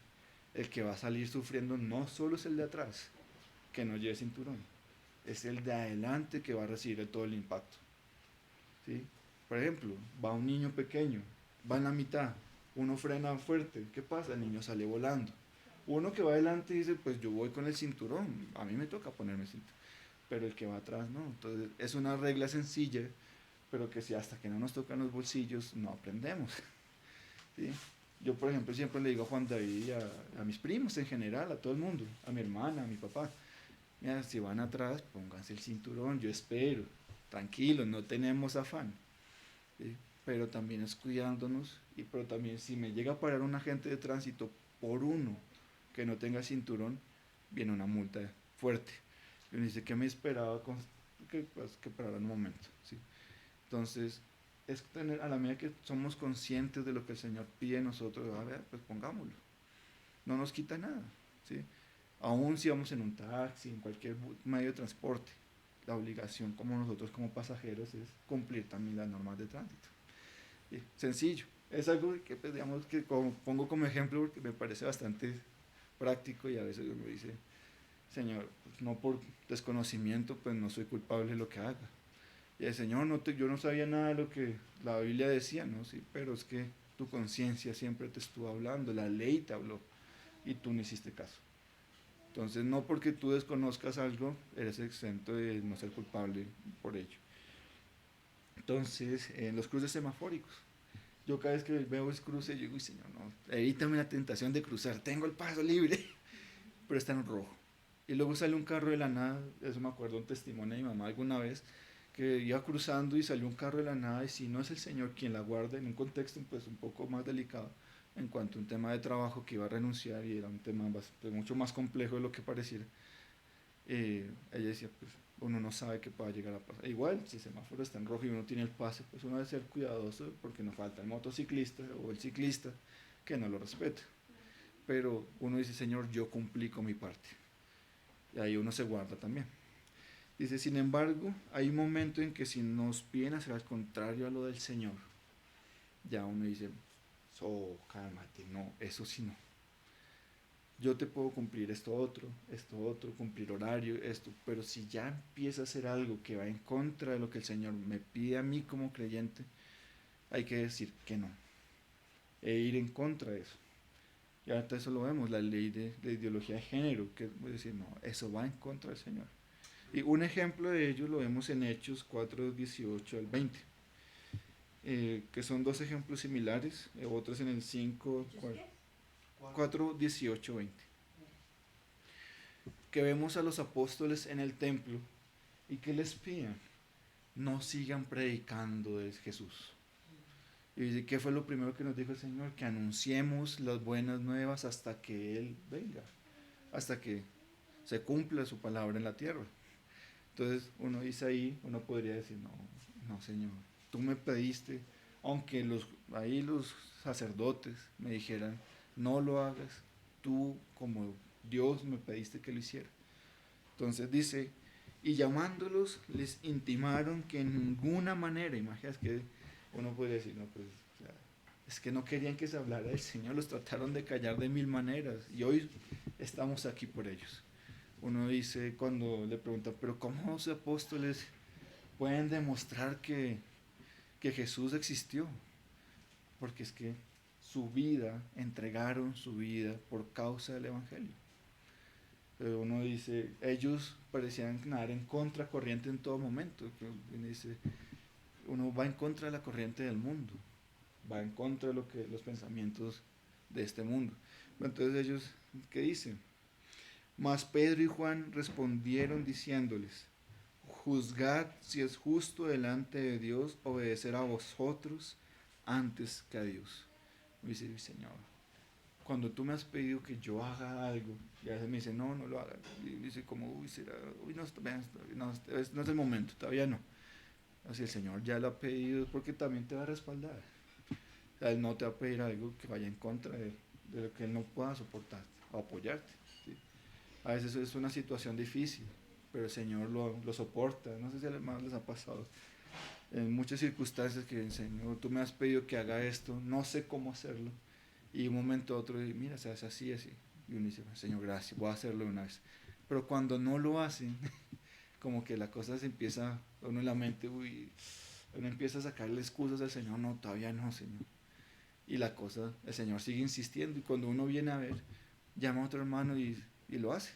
el que va a salir sufriendo no solo es el de atrás, que no lleve cinturón, es el de adelante que va a recibir todo el impacto. ¿Sí? Por ejemplo, va un niño pequeño, va en la mitad, uno frena fuerte, ¿qué pasa? El niño sale volando. Uno que va adelante dice, pues yo voy con el cinturón, a mí me toca ponerme el cinturón, pero el que va atrás no. Entonces es una regla sencilla, pero que si hasta que no nos tocan los bolsillos no aprendemos. ¿Sí? Yo, por ejemplo, siempre le digo a Juan David y a mis primos en general, a todo el mundo, a mi hermana, a mi papá, mira, si van atrás, pónganse el cinturón, yo espero, tranquilos, no tenemos afán. ¿Sí? Pero también es cuidándonos, pero también si me llega a parar un agente de tránsito por uno que no tenga cinturón, viene una multa fuerte. Y uno dice, ¿qué me esperaba que parara un momento? ¿Sí? Entonces, es tener, a la medida que somos conscientes de lo que el Señor pide de nosotros, a ver, pues pongámoslo. No nos quita nada. ¿Sí? Aún si vamos en un taxi, en cualquier medio de transporte, la obligación como nosotros como pasajeros es cumplir también las normas de tránsito. ¿Sí? Sencillo. Es algo que, pues, digamos, que pongo como ejemplo porque me parece bastante práctico, y a veces uno dice, Señor, pues no por desconocimiento, pues no soy culpable de lo que haga. Y el Señor, yo no sabía nada de lo que la Biblia decía, ¿no? Sí, pero es que tu conciencia siempre te estuvo hablando, la ley te habló y tú no hiciste caso. Entonces, no porque tú desconozcas algo, eres exento de no ser culpable por ello. Entonces, en los cruces semafóricos, yo cada vez que veo ese cruce, yo digo, Señor, no, evítame la tentación de cruzar, tengo el paso libre, pero está en rojo. Y luego sale un carro de la nada, eso me acuerdo un testimonio de mi mamá alguna vez, que iba cruzando y salió un carro de la nada, y si no es el Señor quien la guarda en un contexto pues un poco más delicado en cuanto a un tema de trabajo que iba a renunciar, y era un tema mucho más complejo de lo que pareciera, ella decía, pues uno no sabe qué pueda llegar a pasar. Igual, si el semáforo está en rojo y uno tiene el pase, pues uno debe ser cuidadoso porque no falta el motociclista o el ciclista que no lo respeta. Pero uno dice, Señor, yo cumplí con mi parte. Y ahí uno se guarda también. Dice, sin embargo, hay un momento en que si nos piden hacer al contrario a lo del Señor, ya uno dice, cálmate, no, eso sí no. Yo te puedo cumplir esto otro, cumplir horario, esto, pero si ya empieza a hacer algo que va en contra de lo que el Señor me pide a mí como creyente, hay que decir que no, e ir en contra de eso. Y ahorita eso lo vemos, la ley de ideología de género, que es decir, no, eso va en contra del Señor. Y un ejemplo de ello lo vemos en Hechos 4, 18 al 20, que son dos ejemplos similares, otros en el 5, 4, 18, 20, que vemos a los apóstoles en el templo y que les piden, no sigan predicando de Jesús. Y dice, ¿qué fue lo primero que nos dijo el Señor? Que anunciemos las buenas nuevas hasta que Él venga, hasta que se cumpla su palabra en la tierra. Entonces uno dice ahí, uno podría decir, no, no Señor, tú me pediste, aunque ahí los sacerdotes me dijeran, no lo hagas, tú como Dios me pediste que lo hiciera. Entonces dice, y llamándolos les intimaron que en ninguna manera, imaginas que uno podría decir, no, pues o sea, es que no querían que se hablara del Señor, los trataron de callar de mil maneras y hoy estamos aquí por ellos. Uno dice cuando le preguntan, pero ¿cómo los apóstoles pueden demostrar que Jesús existió? Porque es que su vida, entregaron su vida por causa del Evangelio. Pero uno dice, ellos parecían nadar en contracorriente en todo momento. Uno dice, uno va en contra de la corriente del mundo, va en contra de los pensamientos de este mundo. Entonces ellos, ¿qué dicen? Mas Pedro y Juan respondieron diciéndoles, juzgad si es justo delante de Dios obedecer a vosotros antes que a Dios. Y dice, Señor, cuando tú me has pedido que yo haga algo, y a veces me dice, no, no lo haga. Y dice, como, será, no es el momento, todavía no. Así el Señor ya lo ha pedido porque también te va a respaldar. O sea, Él no te va a pedir algo que vaya en contra de lo que Él no pueda soportar o apoyarte. ¿Sí? A veces es una situación difícil, pero el Señor lo soporta. No sé si a los hermanos les ha pasado. En muchas circunstancias que el Señor, tú me has pedido que haga esto, no sé cómo hacerlo. Y un momento a otro, mira, se hace así, así. Y uno dice, Señor, gracias, voy a hacerlo una vez. Pero cuando no lo hacen, como que la cosa se empieza, uno en la mente, uno empieza a sacarle excusas al Señor, no, todavía no, Señor. Y la cosa, el Señor sigue insistiendo. Y cuando uno viene a ver, llama a otro hermano y lo hace.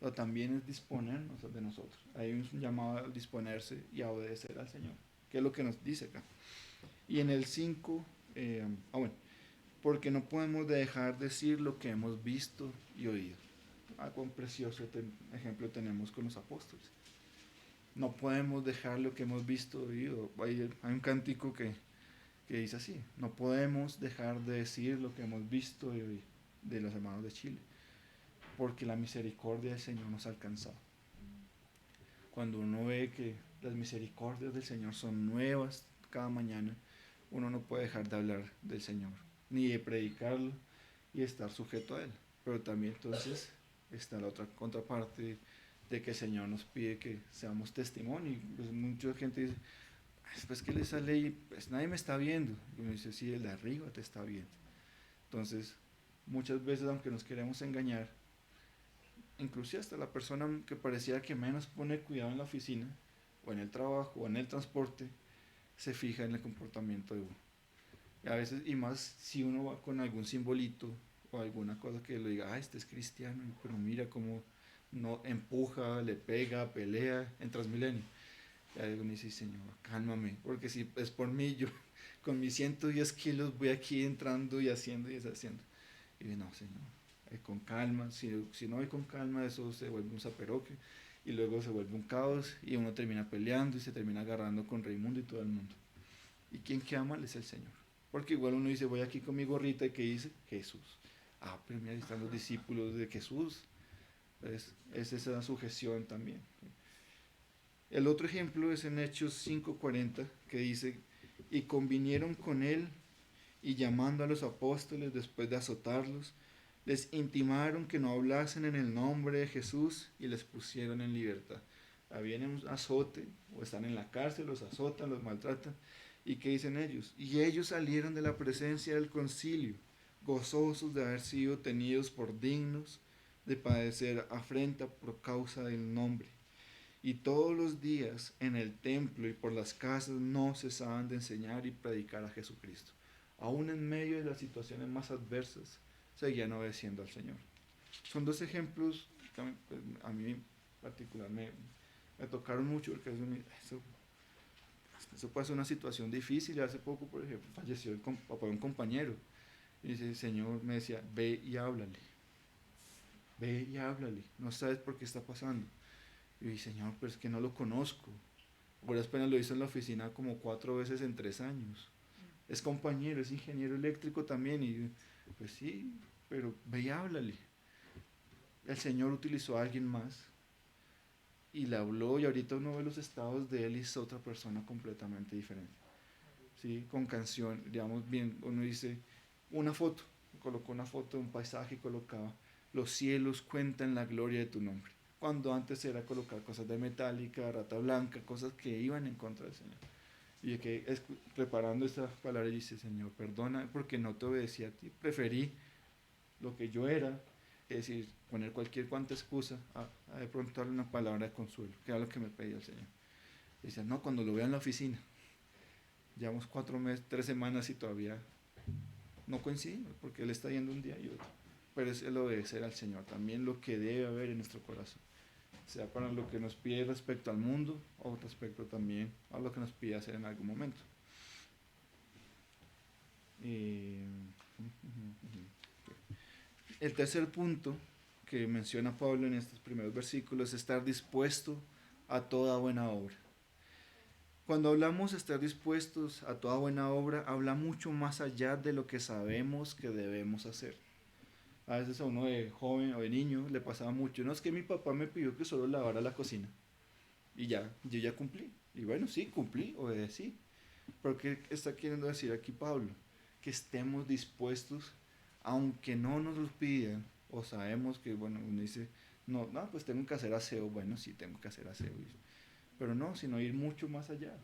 O también es disponernos de nosotros. Hay un llamado a disponerse y a obedecer al Señor, que es lo que nos dice acá. Y en el 5, bueno, porque no podemos dejar de decir lo que hemos visto y oído. Algo precioso ejemplo tenemos con los apóstoles. No podemos dejar lo que hemos visto y oído. Hay un cántico que dice así, no podemos dejar de decir lo que hemos visto y oído de los hermanos de Chile, porque la misericordia del Señor nos ha alcanzado. Cuando uno ve que las misericordias del Señor son nuevas cada mañana, uno no puede dejar de hablar del Señor, ni de predicarlo y estar sujeto a Él. Pero también entonces está la otra contraparte de que el Señor nos pide que seamos testimonio. Pues mucha gente dice, pues que esa ley, pues nadie me está viendo. Y uno dice, sí, el de arriba te está viendo. Entonces, muchas veces, aunque nos queremos engañar, inclusive hasta la persona que parecía que menos pone cuidado en la oficina, o en el trabajo, o en el transporte, se fija en el comportamiento de uno. Y a veces, y más si uno va con algún simbolito o alguna cosa que le diga, este es cristiano, pero mira cómo no empuja, le pega, pelea en Transmilenio. Y ahí uno dice, Señor, cálmame, porque si es por mí, yo con mis 110 kilos voy aquí entrando y haciendo y deshaciendo. Y no, Señor, con calma, si no hay con calma, eso se vuelve un zaperoque y luego se vuelve un caos y uno termina peleando y se termina agarrando con Raimundo y todo el mundo. ¿Y quien queda mal es el Señor? Porque igual uno dice, voy aquí con mi gorrita y ¿qué dice? Jesús. Ah, pero mira, ahí están los discípulos de Jesús. Pues es esa sujeción también. El otro ejemplo es en Hechos 5:40, que dice, y convinieron con él y llamando a los apóstoles después de azotarlos, les intimaron que no hablasen en el nombre de Jesús y les pusieron en libertad. viene un azote, o están en la cárcel, los azotan, los maltratan. ¿Y qué dicen ellos? Y ellos salieron de la presencia del concilio, gozosos de haber sido tenidos por dignos de padecer afrenta por causa del nombre. Y todos los días en el templo y por las casas no cesaban de enseñar y predicar a Jesucristo. Aún en medio de las situaciones más adversas, seguían obedeciendo al Señor. Son dos ejemplos que a mí en particular me tocaron mucho, porque eso puede ser una situación difícil. Hace poco, por ejemplo, falleció el papá de un compañero. Y dice, el Señor me decía, ve y háblale, no sabes por qué está pasando. Y yo dije, Señor, pero es que no lo conozco. Ahora apenas lo hizo en la oficina como 4 veces en 3 años. Es compañero, es ingeniero eléctrico también. Y pues sí, pero ve y háblale. El Señor utilizó a alguien más y le habló, y ahorita uno ve los estados de él y es otra persona completamente diferente. ¿Sí? Con canción, digamos bien, uno dice una foto, colocó una foto de un paisaje y colocaba, los cielos cuentan la gloria de tu nombre. Cuando antes era colocar cosas de Metallica, Rata Blanca, cosas que iban en contra del Señor. Y que preparando esta palabra dice, Señor, perdona porque no te obedecí a ti, preferí lo que yo era, es decir, poner cualquier cuanta excusa a de pronto darle una palabra de consuelo, que era lo que me pedía el Señor. Y decía, no, cuando lo vea en la oficina, llevamos 4 meses, 3 semanas y todavía no coincidimos, porque Él está yendo un día y otro. Pero es el obedecer al Señor, también lo que debe haber en nuestro corazón, sea para lo que nos pide respecto al mundo o respecto también a lo que nos pide hacer en algún momento. El tercer punto que menciona Pablo en estos primeros versículos es estar dispuesto a toda buena obra. Cuando hablamos de estar dispuestos a toda buena obra, habla mucho más allá de lo que sabemos que debemos hacer. A veces a uno de joven o de niño le pasaba mucho, no, es que mi papá me pidió que solo lavara la cocina y ya, yo ya cumplí. Y bueno, sí, cumplí, obedecí. Pero ¿qué está queriendo decir aquí Pablo? Que estemos dispuestos, aunque no nos lo pidan, o sabemos que, bueno, uno dice, no, no, pues tengo que hacer aseo, bueno, sí, tengo que hacer aseo, pero no, sino ir mucho más allá.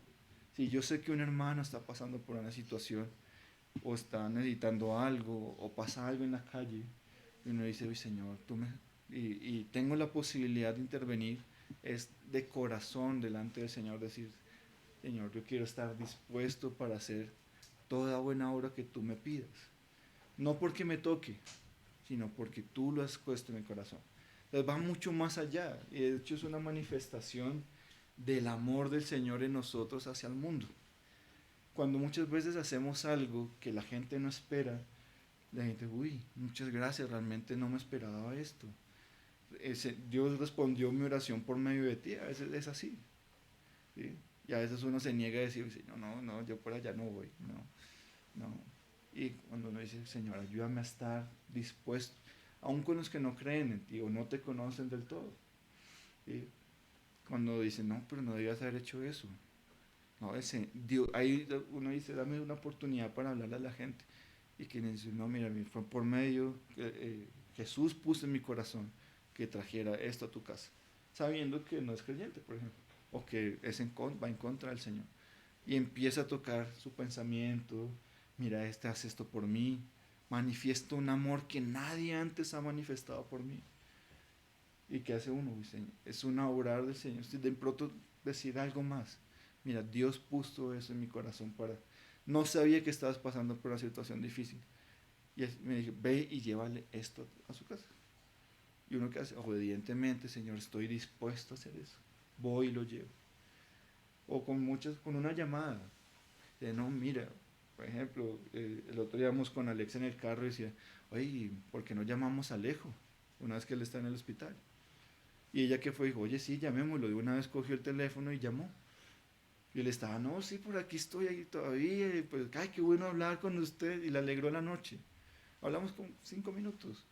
Si yo sé que un hermano está pasando por una situación, o está necesitando algo, o pasa algo en la calle, y uno dice, uy, Señor, y tengo la posibilidad de intervenir, es de corazón delante del Señor decir, Señor, yo quiero estar dispuesto para hacer toda buena obra que tú me pidas. No porque me toque, sino porque tú lo has puesto en el corazón. Entonces va mucho más allá, y de hecho es una manifestación del amor del Señor en nosotros hacia el mundo. Cuando muchas veces hacemos algo que la gente no espera, la gente, uy, muchas gracias, realmente no me esperaba esto. Dios respondió mi oración por medio de ti, a veces es así. ¿Sí? Y a veces uno se niega a decir, Señor, no, no, yo por allá no voy, no, no. Y cuando uno dice, Señor, ayúdame a estar dispuesto, aun con los que no creen en ti o no te conocen del todo. ¿Sí? Cuando dicen, no, pero no debías haber hecho eso. No, Dios, ahí uno dice, dame una oportunidad para hablarle a la gente. Y quien dice, no, mira, fue por medio, Jesús puso en mi corazón que trajera esto a tu casa, sabiendo que no es creyente, por ejemplo, o que va en contra del Señor. Y empieza a tocar su pensamiento, mira, hace esto por mí, manifiesto un amor que nadie antes ha manifestado por mí. ¿Y qué hace uno? Es una obra del Señor. De pronto decir algo más. Mira, Dios puso eso en mi corazón para... No sabía que estabas pasando por una situación difícil. Y me dije, ve y llévale esto a su casa. Y uno que hace, obedientemente, Señor, estoy dispuesto a hacer eso. Voy y lo llevo. O con una llamada. De no, mira, por ejemplo, el otro día íbamos con Alex en el carro y decía, oye, ¿por qué no llamamos a Alejo? Una vez que él está en el hospital. Y ella que fue, dijo, oye, sí, llamémoslo. De una vez cogió el teléfono y llamó. Y él estaba, no, sí, por aquí estoy ahí todavía. Y pues, ay, qué bueno hablar con usted. Y le alegró la noche. Hablamos con 5 minutos.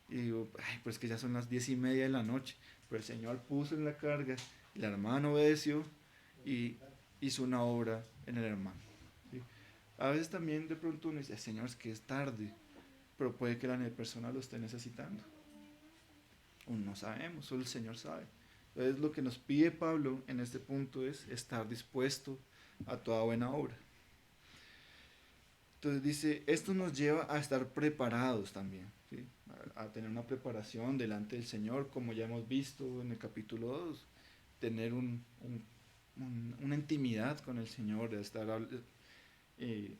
Y digo, ay, pues que ya son las 10:30 de la noche. Pero el Señor puso en la carga. Y la hermana obedeció y hizo una obra en el hermano. ¿Sí? A veces también de pronto uno dice, Señor, es que es tarde. Pero puede que la persona lo esté necesitando. No sabemos, solo el Señor sabe. Entonces lo que nos pide Pablo en este punto es estar dispuesto a toda buena obra. Entonces dice, esto nos lleva a estar preparados también, ¿sí? A tener una preparación delante del Señor, como ya hemos visto en el capítulo 2, tener una intimidad con el Señor, de estar eh,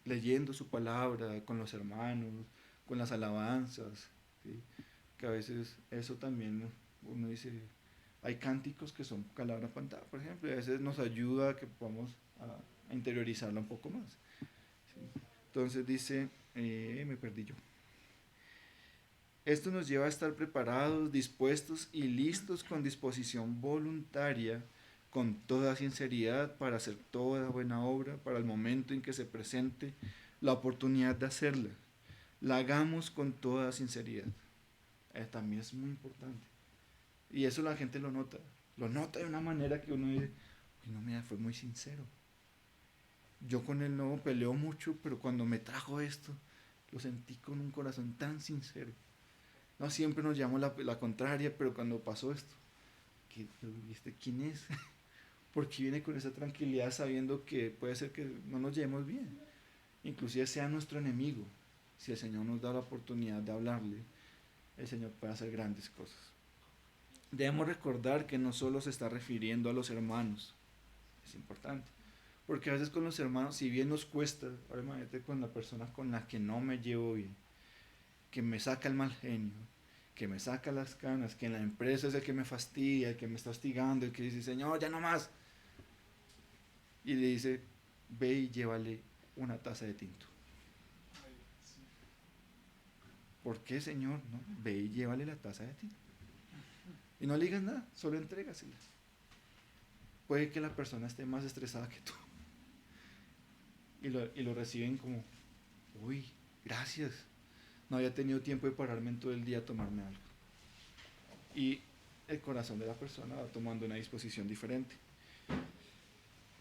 leyendo su palabra con los hermanos, con las alabanzas, ¿sí? Que a veces eso también uno dice, hay cánticos que son palabra cantada, por ejemplo, y a veces nos ayuda a que podamos a interiorizarla un poco más. ¿Sí? Entonces dice, me perdí yo. Esto nos lleva a estar preparados, dispuestos y listos con disposición voluntaria, con toda sinceridad, para hacer toda buena obra, para el momento en que se presente la oportunidad de hacerla. La hagamos con toda sinceridad. También es muy importante. Y eso la gente lo nota. Lo nota de una manera que uno dice, no, mira, fue muy sincero. Yo con él no peleo mucho, pero cuando me trajo esto, lo sentí con un corazón tan sincero. No siempre nos llamó la contraria, pero cuando pasó esto, ¿viste quién es? Porque viene con esa tranquilidad sabiendo que puede ser que no nos llevemos bien. Inclusive sea nuestro enemigo. Si el Señor nos da la oportunidad de hablarle, el Señor puede hacer grandes cosas. Debemos recordar que no solo se está refiriendo a los hermanos. Es importante. Porque a veces con los hermanos, si bien nos cuesta, ahora imagínate con la persona con la que no me llevo bien, que me saca el mal genio, que me saca las canas, que en la empresa es el que me fastidia, el que me está hostigando, el que dice, Señor, ya no más. Y le dice, ve y llévale una taza de tinto. ¿Por qué, Señor? No, ve y llévale la taza de tinto. Y no le digas nada, solo entrégasela. Puede que la persona esté más estresada que tú. Y lo reciben como, uy, gracias. No había tenido tiempo de pararme en todo el día a tomarme algo. Y el corazón de la persona va tomando una disposición diferente.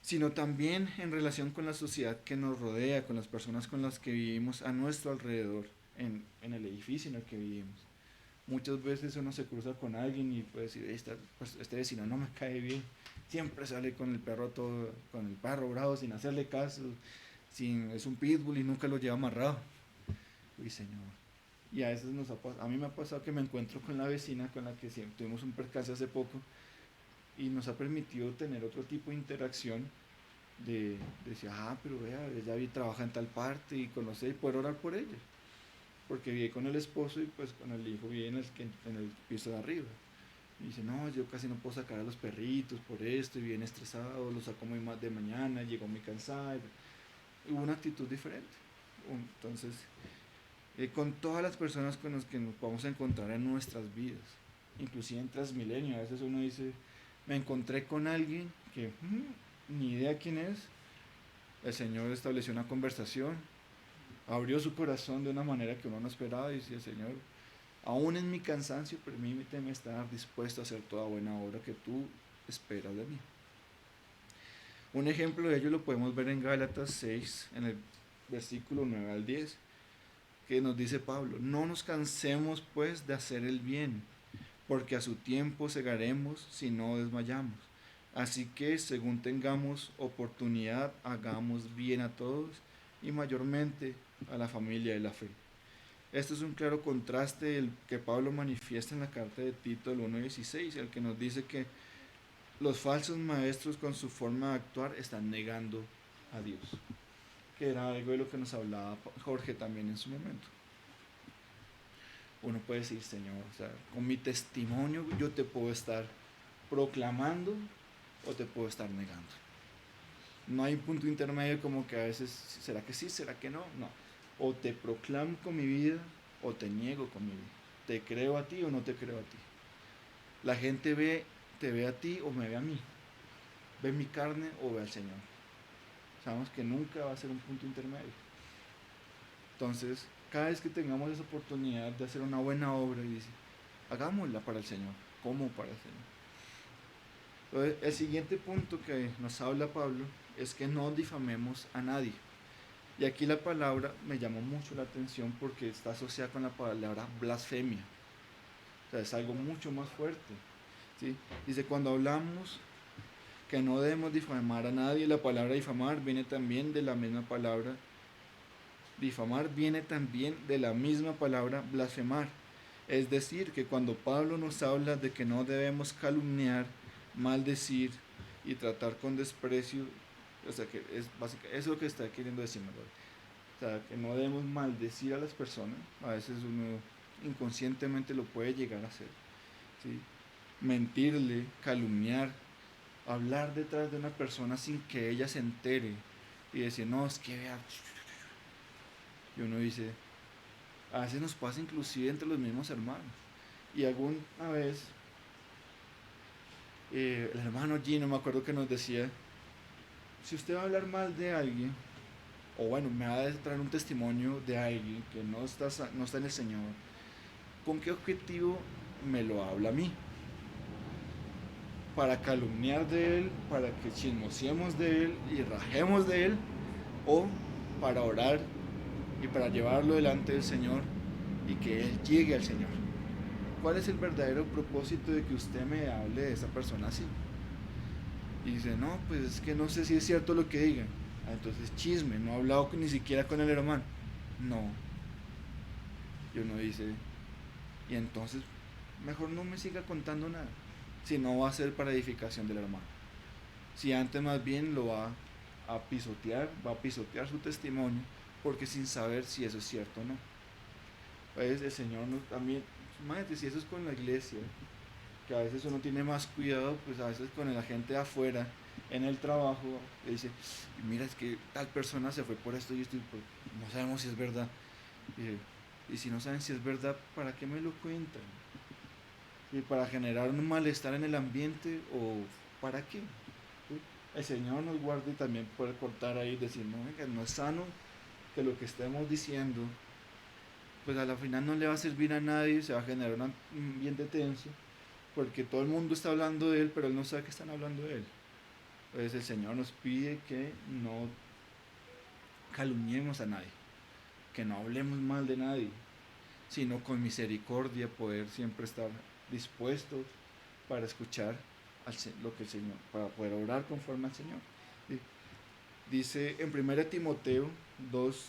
Sino también en relación con la sociedad que nos rodea, con las personas con las que vivimos a nuestro alrededor, en el edificio en el que vivimos. Muchas veces uno se cruza con alguien y puede decir, este vecino no me cae bien, siempre sale con el perro todo, con el perro bravo sin hacerle caso, es un pitbull y nunca lo lleva amarrado. Uy, Señor. Y a veces a mí me ha pasado que me encuentro con la vecina con la que tuvimos un percance hace poco y nos ha permitido tener otro tipo de interacción de decir, pero vea, ella trabaja en tal parte y conoce y poder orar por ella. Porque vive con el esposo y pues con el hijo vive en el piso de arriba. Y dice, no, yo casi no puedo sacar a los perritos por esto, y bien estresado, los saco muy más de mañana, llego muy cansado. Y hubo una actitud diferente. Entonces, con todas las personas con las que nos vamos a encontrar en nuestras vidas, inclusive en Transmilenio, a veces uno dice, me encontré con alguien que ni idea quién es, el Señor estableció una conversación, abrió su corazón de una manera que uno no esperaba y decía, Señor, aún en mi cansancio, permíteme estar dispuesto a hacer toda buena obra que tú esperas de mí. Un ejemplo de ello lo podemos ver en Gálatas 6, en el versículo 9 al 10, que nos dice Pablo, no nos cansemos pues de hacer el bien, porque a su tiempo segaremos si no desmayamos. Así que según tengamos oportunidad, hagamos bien a todos y mayormente a la familia de la fe. Esto es un claro contraste del que Pablo manifiesta en la carta de Tito del 1:16, el que nos dice que los falsos maestros con su forma de actuar están negando a Dios, que era algo de lo que nos hablaba Jorge también en su momento. Uno puede decir, Señor, o sea, con mi testimonio yo te puedo estar proclamando o te puedo estar negando. No hay un punto intermedio como que a veces, ¿será que sí? ¿Será que no? No. O te proclamo con mi vida o te niego con mi vida. Te creo a ti o no te creo a ti. La gente te ve a ti o me ve a mí. Ve mi carne o ve al Señor. Sabemos que nunca va a ser un punto intermedio. Entonces, cada vez que tengamos esa oportunidad de hacer una buena obra, y dice, hagámosla para el Señor. ¿Cómo para el Señor? Entonces, el siguiente punto que nos habla Pablo es que no difamemos a nadie. Y aquí la palabra me llamó mucho la atención porque está asociada con la palabra blasfemia. O sea, es algo mucho más fuerte. ¿sí? Dice, cuando hablamos que no debemos difamar a nadie, la palabra difamar viene también de la misma palabra, difamar viene también de la misma palabra blasfemar. Es decir, que cuando Pablo nos habla de que no debemos calumniar, maldecir y tratar con desprecio, o sea, que es básicamente, eso es lo que está queriendo decir, ¿verdad? O sea, que no debemos maldecir a las personas, a veces uno inconscientemente lo puede llegar a hacer, ¿sí? Mentirle, calumniar, hablar detrás de una persona sin que ella se entere y decir, no, es que vea, y uno dice, a veces nos pasa inclusive entre los mismos hermanos. Y alguna vez, el hermano Gino me acuerdo que nos decía, si usted va a hablar mal de alguien, o bueno, me va a traer un testimonio de alguien que no está en el Señor, ¿con qué objetivo me lo habla a mí? ¿Para calumniar de él, para que chismosiemos de él y rajemos de él? ¿O para orar y para llevarlo delante del Señor y que él llegue al Señor? ¿Cuál es el verdadero propósito de que usted me hable de esa persona así? Y dice, no, pues es que no sé si es cierto lo que digan. Ah, entonces chisme, no ha hablado ni siquiera con el hermano. No. Y uno dice, y entonces mejor no me siga contando nada. Si no va a ser para edificación del hermano. Si antes más bien lo va a pisotear su testimonio, porque sin saber si eso es cierto o no. Pues el Señor nos, también, imagínate, si eso es con la iglesia, que a veces uno tiene más cuidado, pues a veces con la gente de afuera, en el trabajo, le dice, mira, es que tal persona se fue por esto y esto, y no sabemos si es verdad. Y si no saben si es verdad, ¿para qué me lo cuentan? ¿Y para generar un malestar en el ambiente o para qué? ¿Sí? El Señor nos guarde y también puede cortar ahí y decir, no, venga, no es sano que lo que estemos diciendo, pues a la final no le va a servir a nadie, se va a generar un ambiente tenso, porque todo el mundo está hablando de él, pero él no sabe que están hablando de él. Entonces el Señor nos pide que no calumniemos a nadie, que no hablemos mal de nadie, sino con misericordia poder siempre estar dispuestos para escuchar lo que el Señor, para poder orar conforme al Señor. ¿Sí? Dice en 1 Timoteo 2,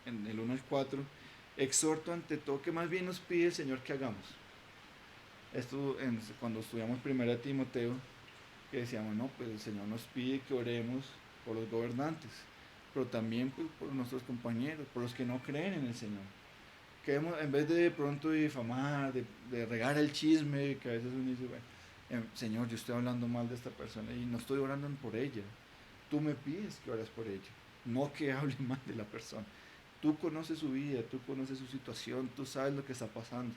en el 1 al 4, exhorto ante todo, que más bien nos pide el Señor que hagamos. Esto cuando estudiamos 1 Timoteo, que decíamos, no, pues el Señor nos pide que oremos por los gobernantes, pero también pues, por nuestros compañeros, por los que no creen en el Señor. Que en vez de pronto difamar, de regar el chisme, que a veces uno dice, bueno, Señor, yo estoy hablando mal de esta persona y no estoy orando por ella. Tú me pides que ores por ella, no que hable mal de la persona. Tú conoces su vida, tú conoces su situación, tú sabes lo que está pasando.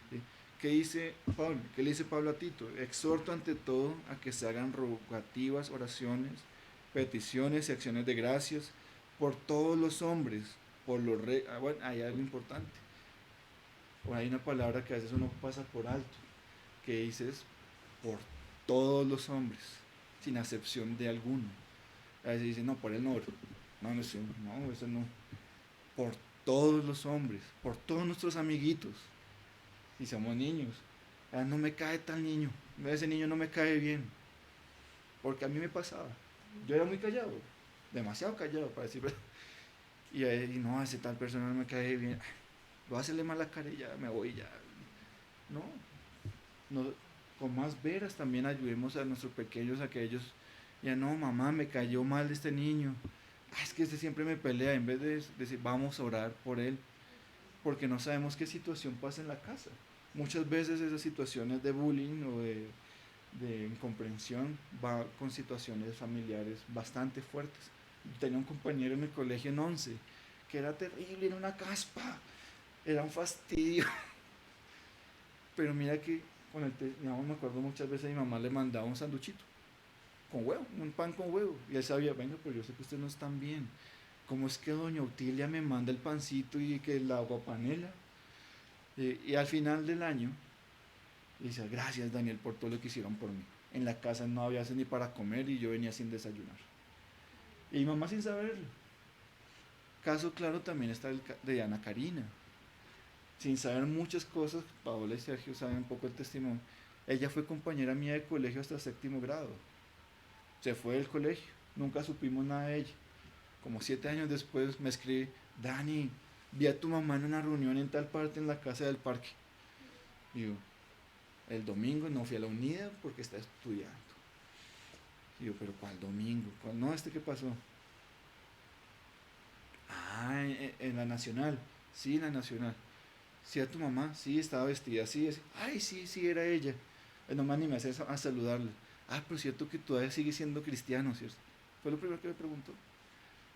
¿Sí? ¿Qué dice Pablo? ¿Qué le dice Pablo a Tito? Exhorto ante todo a que se hagan rogativas, oraciones, peticiones y acciones de gracias por todos los hombres, por los reyes. Bueno, hay algo importante. O hay una palabra que a veces uno pasa por alto, que dices por todos los hombres, sin acepción de alguno. A veces dicen, no, por el no, no, no, no, eso no. Por todos los hombres, por todos nuestros amiguitos. Si somos niños, no me cae tal niño, ese niño no me cae bien, porque a mí me pasaba. Yo era muy callado, demasiado callado para decir verdad. Y no, ese tal persona no me cae bien, voy a hacerle mala cara y ya me voy ya. No, no, con más veras también ayudemos a nuestros pequeños, a que ellos, ya no, mamá, me cayó mal este niño, es que este siempre me pelea, en vez de decir, vamos a orar por él, porque no sabemos qué situación pasa en la casa. Muchas veces esas situaciones de bullying o de incomprensión va con situaciones familiares bastante fuertes. Tenía un compañero en el colegio en 11 que era terrible, era una caspa, era un fastidio. Pero mira que digamos, me acuerdo muchas veces mi mamá le mandaba un sanduchito con huevo, un pan con huevo. Y él sabía, venga, pero yo sé que ustedes no están bien. ¿Cómo es que doña Utilia me manda el pancito y que la agua panela? Y al final del año, dice, gracias Daniel por todo lo que hicieron por mí. En la casa no había ni para comer y yo venía sin desayunar. Y mi mamá sin saberlo. Caso claro también está el de Ana Karina. Sin saber muchas cosas, Paola y Sergio saben un poco el testimonio. Ella fue compañera mía de colegio hasta séptimo grado. Se fue del colegio, nunca supimos nada de ella. Como 7 años después me escribe: Dani, vi a tu mamá en una reunión en tal parte en la casa del parque. Y yo, el domingo no fui a la unidad porque está estudiando. Y yo, pero ¿cuál domingo? ¿Cuál? No, ¿qué pasó? Ah, en la Nacional. Sí, en la Nacional. Sí, a tu mamá. Sí, estaba vestida así. Ay, sí, sí, era ella. Nomás ni me hace a saludarle. Ah, pero cierto que todavía sigue siendo cristiano, ¿cierto? Fue lo primero que me preguntó.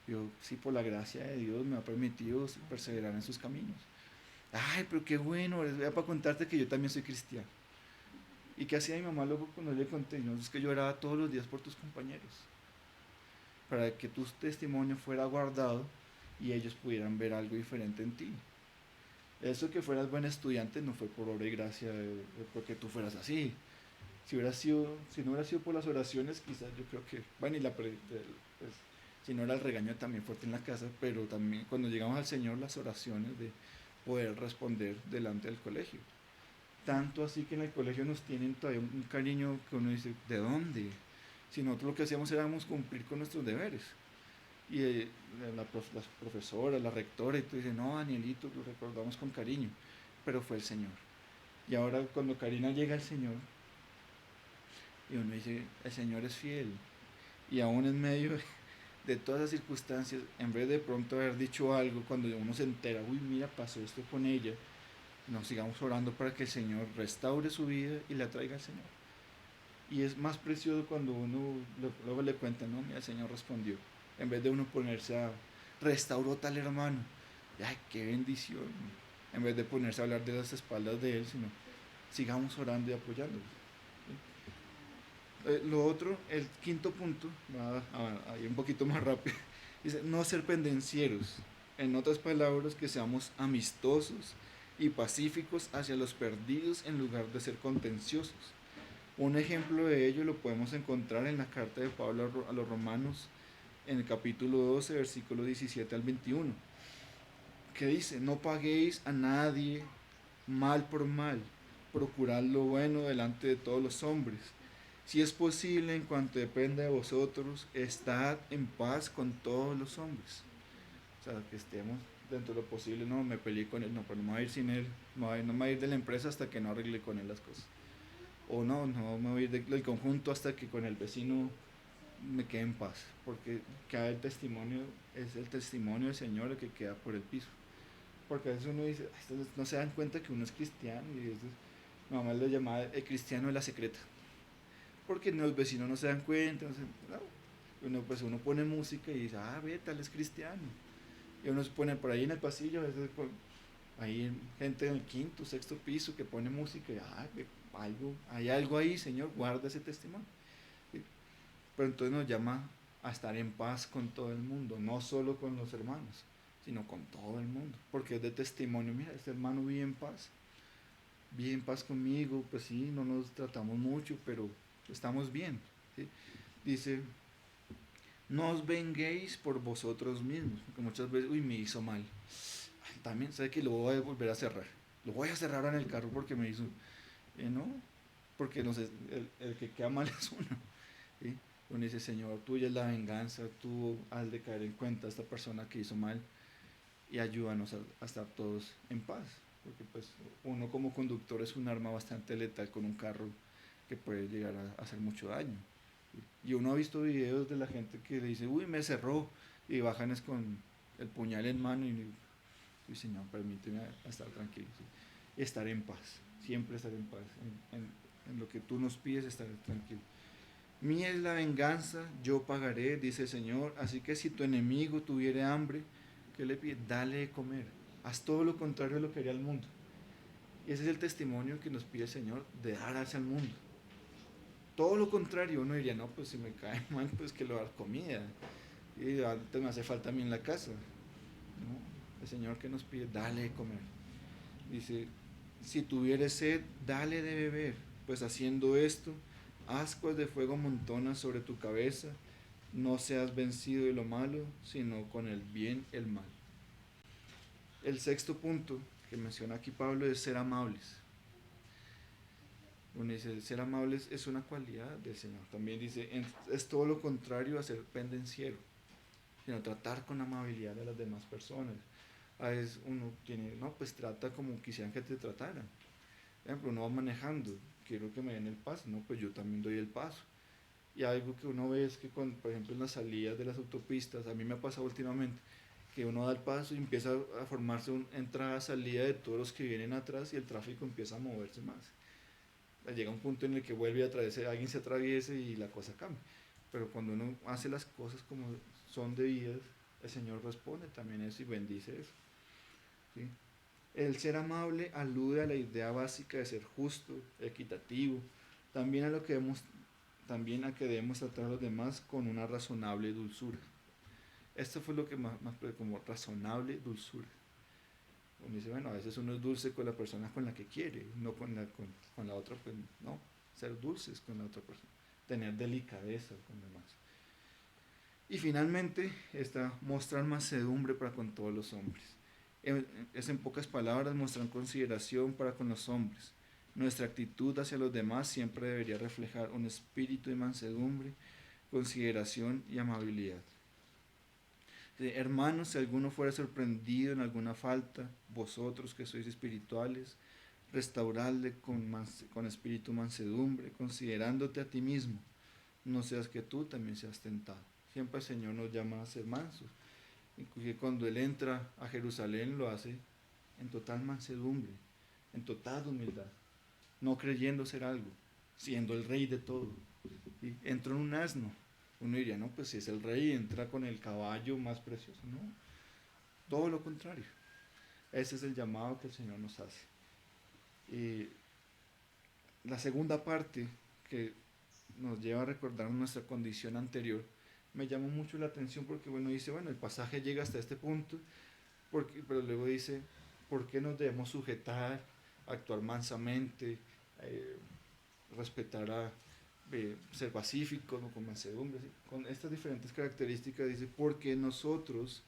Yo, sí, por la gracia de Dios me ha permitido perseverar en sus caminos. Ay, pero qué bueno, voy a para contarte que yo también soy cristiano. ¿Y qué hacía mi mamá luego cuando le conté? No, es que yo oraba todos los días por tus compañeros, para que tu testimonio fuera guardado y ellos pudieran ver algo diferente en ti. Eso que fueras buen estudiante no fue por obra y gracia porque tú fueras así. Si no hubiera sido por las oraciones, quizás yo creo que, bueno, pues, si no era el regaño también fuerte en la casa, pero también cuando llegamos al Señor, las oraciones de poder responder delante del colegio. Tanto así que en el colegio nos tienen todavía un cariño que uno dice, ¿de dónde? Si nosotros lo que hacíamos era cumplir con nuestros deberes. Y las profesoras, la rectora, y tú dices, no, Danielito, lo recordamos con cariño, pero fue el Señor. Y ahora cuando Karina llega al Señor, y uno dice, el Señor es fiel. Y aún en medio de todas esas circunstancias, en vez de pronto haber dicho algo, cuando uno se entera, uy, mira, pasó esto con ella, nos sigamos orando para que el Señor restaure su vida y la traiga al Señor. Y es más precioso cuando uno luego le cuenta, no, mira, el Señor respondió. En vez de uno ponerse a, restauró tal hermano, ay, qué bendición. En vez de ponerse a hablar de las espaldas de él, sino sigamos orando y apoyándolo. Lo otro, el quinto punto, ahí un poquito más rápido, dice, no ser pendencieros. En otras palabras, que seamos amistosos y pacíficos hacia los perdidos en lugar de ser contenciosos. Un ejemplo de ello lo podemos encontrar en la carta de Pablo a los Romanos, en el capítulo 12, versículo 17 al 21, que dice, no paguéis a nadie mal por mal, procurad lo bueno delante de todos los hombres. Si es posible, en cuanto dependa de vosotros, estad en paz con todos los hombres. O sea, que estemos dentro de lo posible, no me peleé con él, no, pero no me voy a ir sin él, no me voy a ir de la empresa hasta que no arregle con él las cosas. O no me voy a ir del conjunto hasta que con el vecino me quede en paz, porque cada el testimonio es el testimonio del Señor el que queda por el piso. Porque a veces uno dice, no se dan cuenta que uno es cristiano, y eso, mi mamá lo llamaba el cristiano de la secreta, porque los vecinos no se dan cuenta, uno pone música y dice, ve, tal es cristiano, y uno se pone por ahí en el pasillo, a veces hay gente en el quinto, sexto piso que pone música y hay algo ahí, Señor, guarda ese testimonio. ¿Sí? Pero entonces nos llama a estar en paz con todo el mundo, no solo con los hermanos, sino con todo el mundo, porque es de testimonio, mira, este hermano vive en paz conmigo, pues sí, no nos tratamos mucho, pero estamos bien. ¿Sí? Dice, no os venguéis por vosotros mismos, porque muchas veces, uy, me hizo mal. Ay, también sé que lo voy a volver a cerrar. Lo voy a cerrar ahora en el carro porque me hizo. No, porque no sé, el que queda mal es uno. ¿Sí? Uno dice, Señor, tuya es la venganza, tú has de caer en cuenta a esta persona que hizo mal y ayúdanos a estar todos en paz. Porque pues uno como conductor es un arma bastante letal con un carro que puede llegar a hacer mucho daño. Y uno ha visto videos de la gente que le dice, uy, me cerró, y bajan es con el puñal en mano y Señor, permíteme estar tranquilo. ¿Sí? Estar en paz, siempre estar en paz. En lo que tú nos pides, estar tranquilo. Mía es la venganza, yo pagaré, dice el Señor. Así que si tu enemigo tuviere hambre, ¿qué le pide? Dale de comer. Haz todo lo contrario de lo que haría el mundo. Y ese es el testimonio que nos pide el Señor, de dar hacia el mundo. Todo lo contrario, uno diría, no, pues si me cae mal, pues que lo dar comida. Y antes me hace falta a mí en la casa. ¿No? El Señor que nos pide, dale de comer. Dice, si tuvieres sed, dale de beber, pues haciendo esto, ascuas de fuego montonas sobre tu cabeza, no seas vencido de lo malo, sino con el bien el mal. El sexto punto que menciona aquí Pablo es ser amables. Uno dice, ser amable es una cualidad del Señor. También dice, es todo lo contrario a ser pendenciero, sino tratar con amabilidad a las demás personas. A veces uno tiene, no, pues trata como quisieran que te trataran. Por ejemplo, uno va manejando, quiero que me den el paso, no, pues yo también doy el paso. Y algo que uno ve es que, por ejemplo, en las salidas de las autopistas, a mí me ha pasado últimamente, que uno da el paso y empieza a formarse una entrada-salida de todos los que vienen atrás y el tráfico empieza a moverse más. Llega un punto en el que vuelve a atravesar, alguien se atraviese y la cosa cambia. Pero cuando uno hace las cosas como son debidas, el Señor responde también eso y bendice eso. ¿Sí? El ser amable alude a la idea básica de ser justo, equitativo, también a lo que debemos, también a que debemos tratar a los demás con una razonable dulzura. Esto fue lo que más como razonable dulzura. Uno dice, bueno, a veces uno es dulce con la persona con la que quiere, no con la otra, pues no, ser dulces con la otra persona, tener delicadeza con los demás. Y finalmente está mostrar mansedumbre para con todos los hombres. Es en pocas palabras mostrar consideración para con los hombres. Nuestra actitud hacia los demás siempre debería reflejar un espíritu de mansedumbre, consideración y amabilidad. Hermanos, si alguno fuera sorprendido en alguna falta, vosotros que sois espirituales, restauradle con espíritu mansedumbre, considerándote a ti mismo, no seas que tú también seas tentado. Siempre el Señor nos llama a ser mansos. Inclusive cuando Él entra a Jerusalén lo hace en total mansedumbre, en total humildad, no creyendo ser algo, siendo el rey de todo. ¿Sí? Entró en un asno. Uno diría, no, pues si es el rey, entra con el caballo más precioso. No, todo lo contrario. Ese es el llamado que el Señor nos hace. Y la segunda parte, que nos lleva a recordar nuestra condición anterior, me llamó mucho la atención porque, bueno, dice, bueno, el pasaje llega hasta este punto, pero luego dice, ¿por qué nos debemos sujetar, actuar mansamente, eh, respetar a ser pacíficos, ¿no? Con mansedumbre, ¿sí? Con estas diferentes características, dice, porque nosotros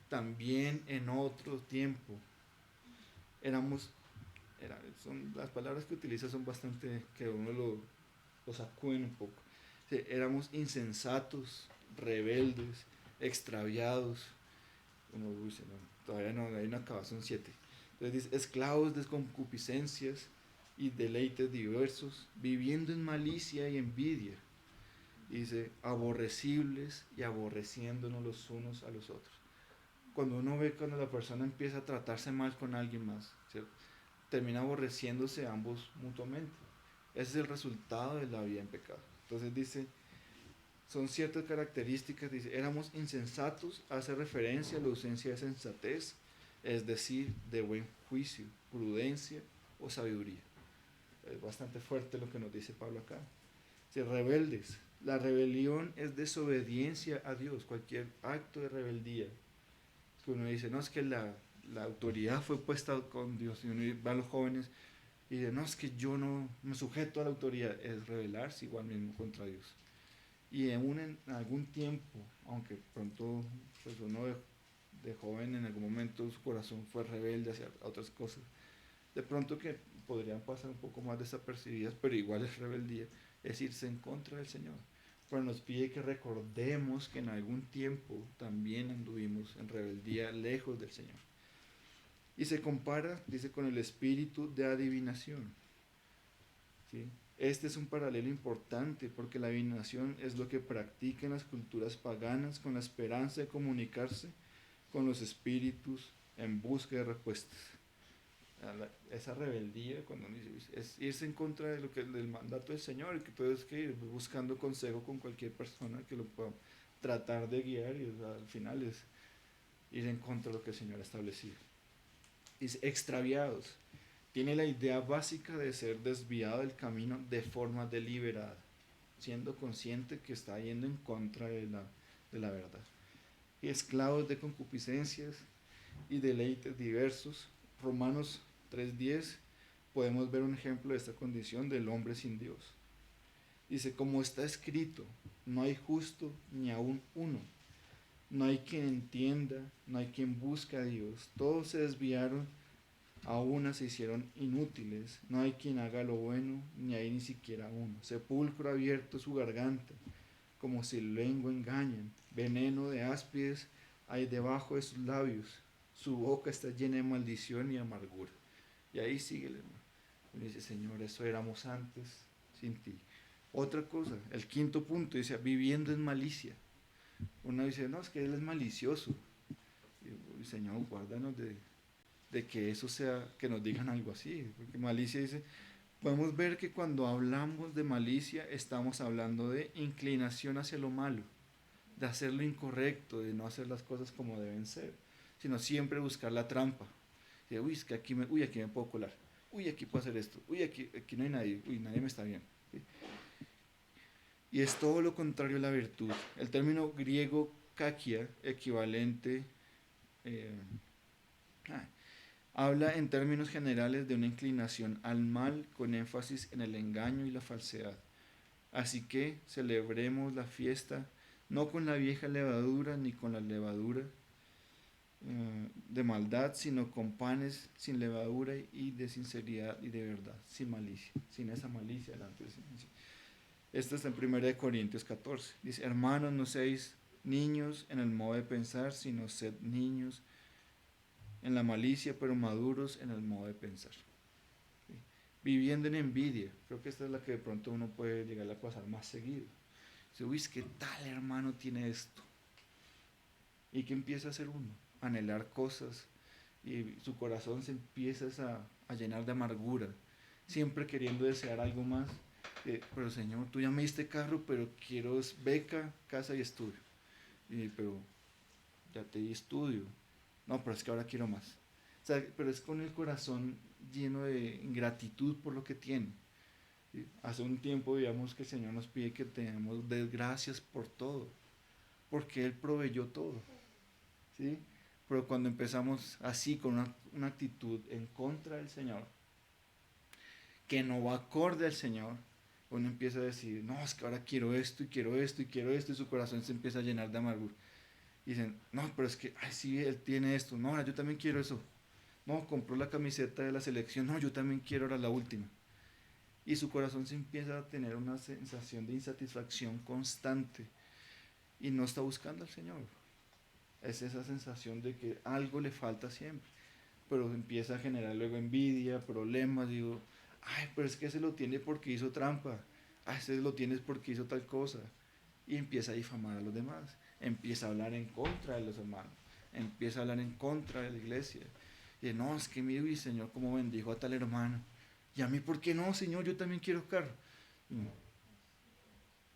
también en otro tiempo éramos, las palabras que utiliza son bastante, que uno lo sacuden un poco. Sí, éramos insensatos, rebeldes, extraviados. Uno dice, no, todavía no, hay una acaba, son 7. Entonces dice, esclavos de concupiscencias y deleites diversos, viviendo en malicia y envidia. Dice, aborrecibles y aborreciéndonos los unos a los otros. Cuando uno ve cuando la persona empieza a tratarse mal con alguien más, ¿cierto? Termina aborreciéndose ambos mutuamente. Ese es el resultado de la vida en pecado. Entonces dice, son ciertas características, dice, éramos insensatos, hace referencia a la ausencia de sensatez, es decir, de buen juicio, prudencia o sabiduría. Es bastante fuerte lo que nos dice Pablo acá. Dice, rebeldes. La rebelión es desobediencia a Dios, cualquier acto de rebeldía. Que uno dice, no, es que la autoridad fue puesta con Dios, y uno va a los jóvenes y dice, no, es que yo no me sujeto a la autoridad, es rebelarse igual mismo contra Dios. Y en algún tiempo, aunque pronto pues uno de joven en algún momento su corazón fue rebelde hacia otras cosas, de pronto que podrían pasar un poco más desapercibidas, pero igual es rebeldía, es irse en contra del Señor. Pero nos pide que recordemos que en algún tiempo también anduvimos en rebeldía lejos del Señor. Y se compara, dice, con el espíritu de adivinación. ¿Sí? Este es un paralelo importante porque la adivinación es lo que practican las culturas paganas con la esperanza de comunicarse con los espíritus en busca de respuestas. Esa rebeldía cuando es irse en contra de lo que del mandato del Señor y que todo es que ir buscando consejo con cualquier persona que lo pueda tratar de guiar y al final es ir en contra de lo que el Señor ha establecido. Dice extraviados. Tiene la idea básica de ser desviado del camino de forma deliberada, siendo consciente que está yendo en contra de la verdad. Y esclavos de concupiscencias y deleites diversos. Romanos 3:10 podemos ver un ejemplo de esta condición del hombre sin Dios. Dice, como está escrito, no hay justo ni aún uno. No hay quien entienda, no hay quien busque a Dios. Todos se desviaron, A una se hicieron inútiles, no hay quien haga lo bueno, ni hay ni siquiera uno. Sepulcro abierto su garganta, como si lengua engañan. Veneno de áspides hay debajo de sus labios. Su boca está llena de maldición y amargura. Y ahí sigue el hermano. Y dice, Señor, eso éramos antes sin ti. Otra cosa, el quinto punto, dice, viviendo en malicia. Uno dice, no, es que él es malicioso. Y, Señor, guárdanos de que eso sea, que nos digan algo así. Porque malicia dice, podemos ver que cuando hablamos de malicia estamos hablando de inclinación hacia lo malo, de hacer lo incorrecto, de no hacer las cosas como deben ser, sino siempre buscar la trampa. De, uy, es que aquí me puedo colar, uy, aquí puedo hacer esto, uy, aquí no hay nadie, uy, nadie me está viendo. ¿Sí? Y es todo lo contrario a la virtud. El término griego kakia, equivalente, eh, habla en términos generales de una inclinación al mal con énfasis en el engaño y la falsedad. Así que celebremos la fiesta no con la vieja levadura ni con la levadura de maldad, sino con panes sin levadura y de sinceridad y de verdad, sin malicia, sin esa malicia delante del Señor. Esto está en 1 Corintios 14. Dice, hermanos, no seáis niños en el modo de pensar, sino sed niños en la malicia, pero maduros en el modo de pensar. ¿Sí? Viviendo en envidia. Creo que esta es la que de pronto uno puede llegar a pasar más seguido. Dice, uy, es que tal hermano tiene esto. ¿Y qué empieza a hacer uno? Anhelar cosas. Y su corazón se empieza a llenar de amargura. Siempre queriendo desear algo más. Pero Señor, tú ya me diste carro, pero quiero beca, casa y estudio. Pero ya te di estudio. No, pero es que ahora quiero más. O sea, pero es con el corazón lleno de ingratitud por lo que tiene. ¿Sí? Hace un tiempo veíamos que el Señor nos pide que tenemos gracias por todo, porque Él proveyó todo. ¿Sí? Pero cuando empezamos así, con una actitud en contra del Señor, que no va acorde al Señor, uno empieza a decir, no, es que ahora quiero esto y quiero esto y quiero esto, y su corazón se empieza a llenar de amargura. Y dicen, no, pero es que, ay, sí, él tiene esto, no, ahora yo también quiero eso. No, compró la camiseta de la selección, no, yo también quiero ahora la última. Y su corazón se empieza a tener una sensación de insatisfacción constante y no está buscando al Señor. Es esa sensación de que algo le falta siempre, pero empieza a generar luego envidia, problemas, digo, ay, pero es que ese lo tiene porque hizo trampa, ay, ese lo tiene porque hizo tal cosa, y empieza a difamar a los demás, empieza a hablar en contra de los hermanos, empieza a hablar en contra de la iglesia, y no, es que mire, Señor, cómo bendijo a tal hermano, y a mí, ¿por qué no, Señor? Yo también quiero carro.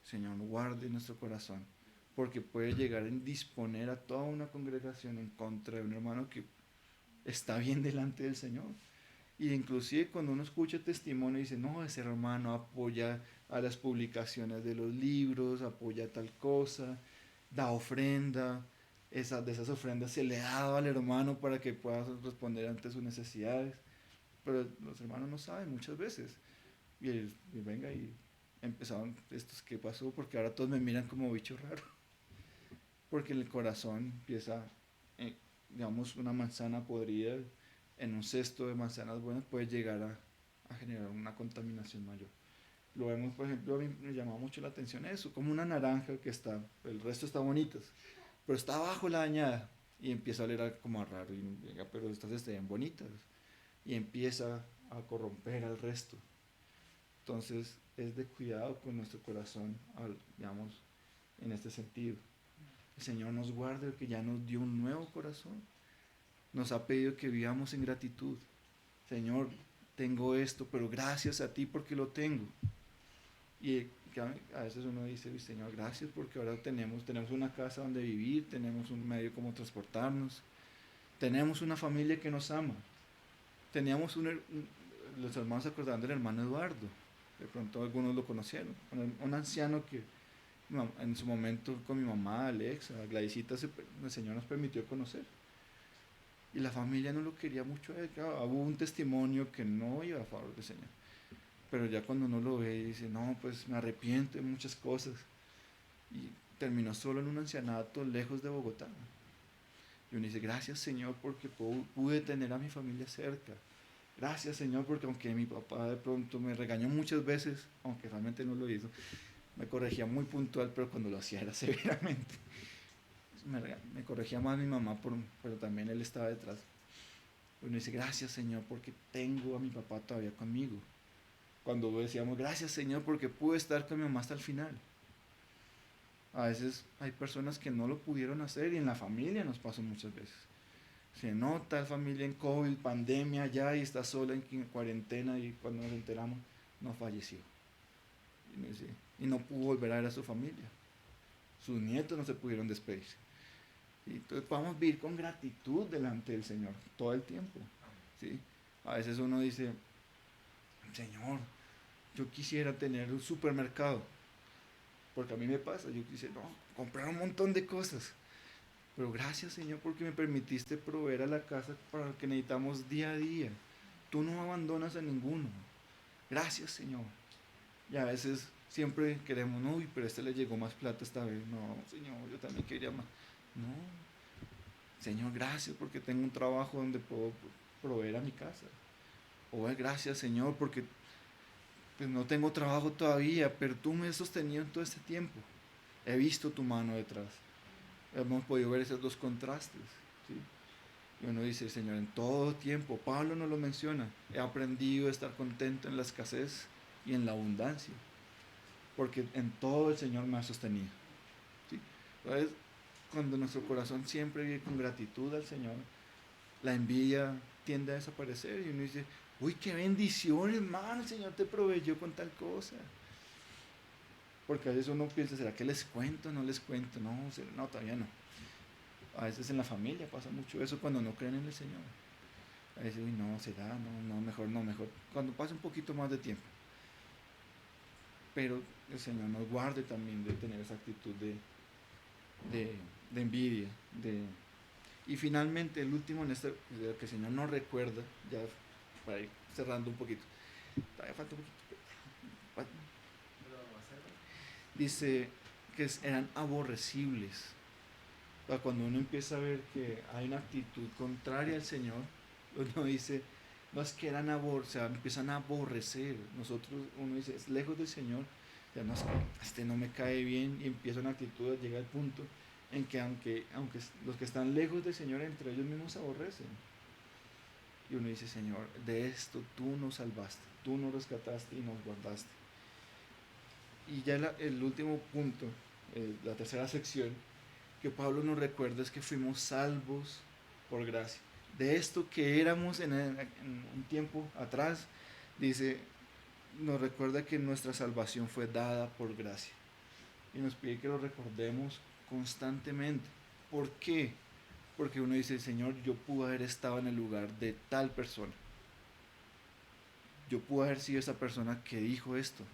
Señor, guarde nuestro corazón, porque puede llegar a disponer a toda una congregación en contra de un hermano que está bien delante del Señor. Y inclusive cuando uno escucha testimonio y dice, no, ese hermano apoya a las publicaciones de los libros, apoya tal cosa, da ofrenda, de esas ofrendas se le ha dado al hermano para que pueda responder ante sus necesidades. Pero los hermanos no saben muchas veces. Y venga, y empezaron estos, ¿qué pasó? Porque ahora todos me miran como bicho raro. Porque en el corazón empieza, digamos, una manzana podrida en un cesto de manzanas buenas puede llegar a generar una contaminación mayor. Lo vemos, por ejemplo, a mí me llama mucho la atención eso, como una naranja que está, el resto está bonitas, pero está abajo la dañada y empieza a oler como a raro, y venga, pero estas están bonitas, y empieza a corromper al resto. Entonces es de cuidado con nuestro corazón, digamos, en este sentido. El Señor nos guarde que ya nos dio un nuevo corazón. Nos ha pedido que vivamos en gratitud. Señor, tengo esto, pero gracias a ti porque lo tengo. Y a veces uno dice, Señor, gracias porque ahora tenemos una casa donde vivir, tenemos un medio como transportarnos, tenemos una familia que nos ama. Teníamos los hermanos se acordaban del hermano Eduardo, de pronto algunos lo conocieron, un anciano que en su momento con mi mamá, Alexa, Gladysita, el Señor nos permitió conocer. Y la familia no lo quería mucho a él. Claro, hubo un testimonio que no iba a favor del Señor. Pero ya cuando uno lo ve y dice, no, pues me arrepiento de muchas cosas. Y terminó solo en un ancianato lejos de Bogotá. Y uno dice, gracias Señor porque pude tener a mi familia cerca. Gracias, Señor, porque aunque mi papá de pronto me regañó muchas veces, aunque realmente no lo hizo, me corregía muy puntual, pero cuando lo hacía era severamente. Me corregía más mi mamá, pero también él estaba detrás. Uno dice, gracias, Señor, porque tengo a mi papá todavía conmigo. Cuando decíamos, gracias, Señor, porque pude estar con mi mamá hasta el final. A veces hay personas que no lo pudieron hacer y en la familia nos pasó muchas veces. Se nota la familia en COVID, pandemia ya y está sola en cuarentena y cuando nos enteramos, no falleció. Y no pudo volver a ver a su familia. Sus nietos no se pudieron despedir. Y entonces podamos vivir con gratitud delante del Señor todo el tiempo. ¿Sí? A veces uno dice, Señor, yo quisiera tener un supermercado. Porque a mí me pasa, yo quisiera comprar un montón de cosas. Pero gracias, Señor, porque me permitiste proveer a la casa para lo que necesitamos día a día. Tú no abandonas a ninguno. Gracias, Señor. Y a veces siempre queremos, no, uy, pero a este le llegó más plata esta vez. No, Señor, yo también quería más. No, Señor, gracias porque tengo un trabajo donde puedo proveer a mi casa. O gracias, Señor, porque pues, no tengo trabajo todavía, pero tú me has sostenido en todo este tiempo. He visto tu mano detrás. Hemos podido ver esos dos contrastes. ¿Sí? Y uno dice, Señor, en todo tiempo, Pablo nos lo menciona, he aprendido a estar contento en la escasez y en la abundancia, porque en todo el Señor me ha sostenido. ¿Sí? Entonces, cuando nuestro corazón siempre vive con gratitud al Señor, la envidia tiende a desaparecer y uno dice, uy, qué bendición, hermano, el Señor te proveyó con tal cosa. Porque a veces uno piensa, ¿será que les cuento? No les cuento. No, no, todavía no. A veces en la familia pasa mucho eso cuando no creen en el Señor. A veces, uy, no, será, no, mejor, no, mejor. Cuando pasa un poquito más de tiempo. Pero el Señor nos guarde también de tener esa actitud de envidia. Y finalmente, el último en este, de que el Señor nos recuerda, ya para ir cerrando un poquito. Todavía falta un poquito. Dice que eran aborrecibles. Cuando uno empieza a ver que hay una actitud contraria al Señor, uno dice, no es que eran o sea, empiezan a aborrecer. Nosotros, uno dice, es lejos del Señor, ya no es que este no me cae bien y empieza una actitud, llega al punto en que aunque los que están lejos del Señor entre ellos mismos se aborrecen. Y uno dice, Señor, de esto tú nos salvaste, tú nos rescataste y nos guardaste. Y ya el último punto, la tercera sección, que Pablo nos recuerda es que fuimos salvos por gracia. De esto que éramos en un tiempo atrás, dice, nos recuerda que nuestra salvación fue dada por gracia. Y nos pide que lo recordemos constantemente. ¿Por qué? Porque uno dice, Señor, yo pude haber estado en el lugar de tal persona. Yo pude haber sido esa persona que dijo esto.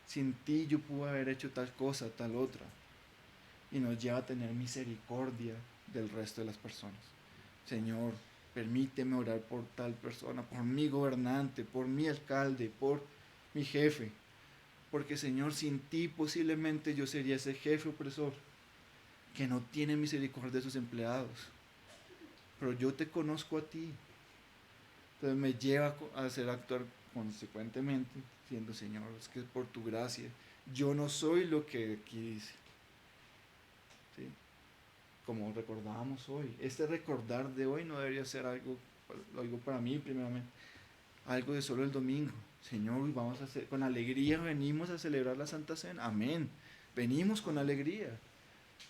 Sin ti yo pude haber hecho tal cosa, tal otra. Y nos lleva a tener misericordia del resto de las personas. Señor, permíteme orar por tal persona, por mi gobernante, por mi alcalde, por mi jefe. Porque Señor, sin ti posiblemente yo sería ese jefe opresor que no tiene misericordia de sus empleados. Pero yo te conozco a ti. Entonces me lleva a hacer actuar consecuentemente, diciendo, Señor, es que es por tu gracia. Yo no soy lo que aquí dice. ¿Sí? Como recordábamos hoy. Este recordar de hoy no debería ser algo, lo digo para mí primeramente, algo de solo el domingo. Señor, vamos a hacer, con alegría venimos a celebrar la Santa Cena. Amén. Venimos con alegría,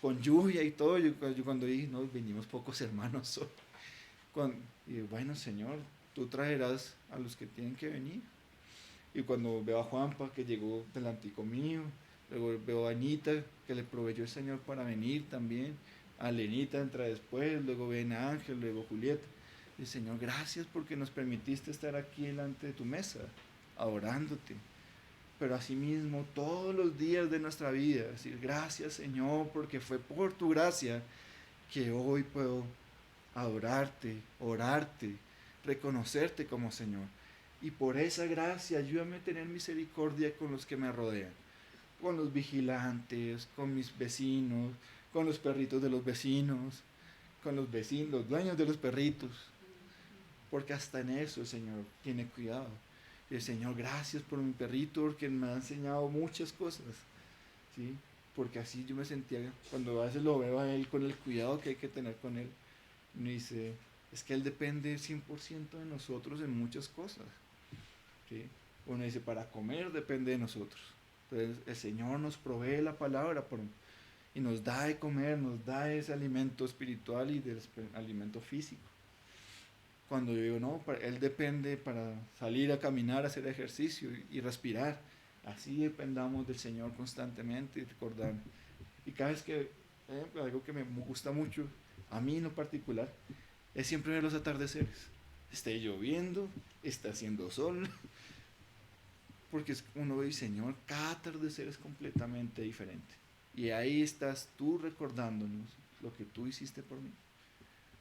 con lluvia y todo. Yo cuando dije, no, venimos pocos hermanos hoy. Y bueno, Señor, tú traerás a los que tienen que venir. Y cuando veo a Juanpa que llegó delantico mío, luego veo a Anita que le proveyó el Señor para venir también, a Lenita entra después, luego viene a Ángel, luego Julieta. Y Señor, gracias porque nos permitiste estar aquí delante de tu mesa, adorándote. Pero asimismo, todos los días de nuestra vida, decir gracias Señor porque fue por tu gracia que hoy puedo adorarte, orarte, reconocerte como Señor. Y por esa gracia ayúdame a tener misericordia con los que me rodean, con los vigilantes, con mis vecinos, con los perritos de los vecinos, con los vecinos, los dueños de los perritos. porque hasta en eso el Señor tiene cuidado. Y el Señor, gracias por mi perrito, porque me ha enseñado muchas cosas, ¿sí? Porque así yo me sentía, cuando a veces lo veo a él con el cuidado que hay que tener con él, me dice, es que él depende 100% de nosotros en muchas cosas, ¿sí? Uno dice, para comer depende de nosotros. Entonces el Señor nos provee la palabra y nos da de comer, nos da ese alimento espiritual y del alimento físico. Cuando yo digo, no, él depende para salir a caminar, hacer ejercicio y respirar. Así dependamos del Señor constantemente y recordar. Y cada vez que, algo que me gusta mucho, a mí en lo particular, es siempre ver los atardeceres. Esté lloviendo, está haciendo sol, porque uno ve, Señor, cada atardecer es completamente diferente. Y ahí estás tú recordándonos lo que tú hiciste por mí.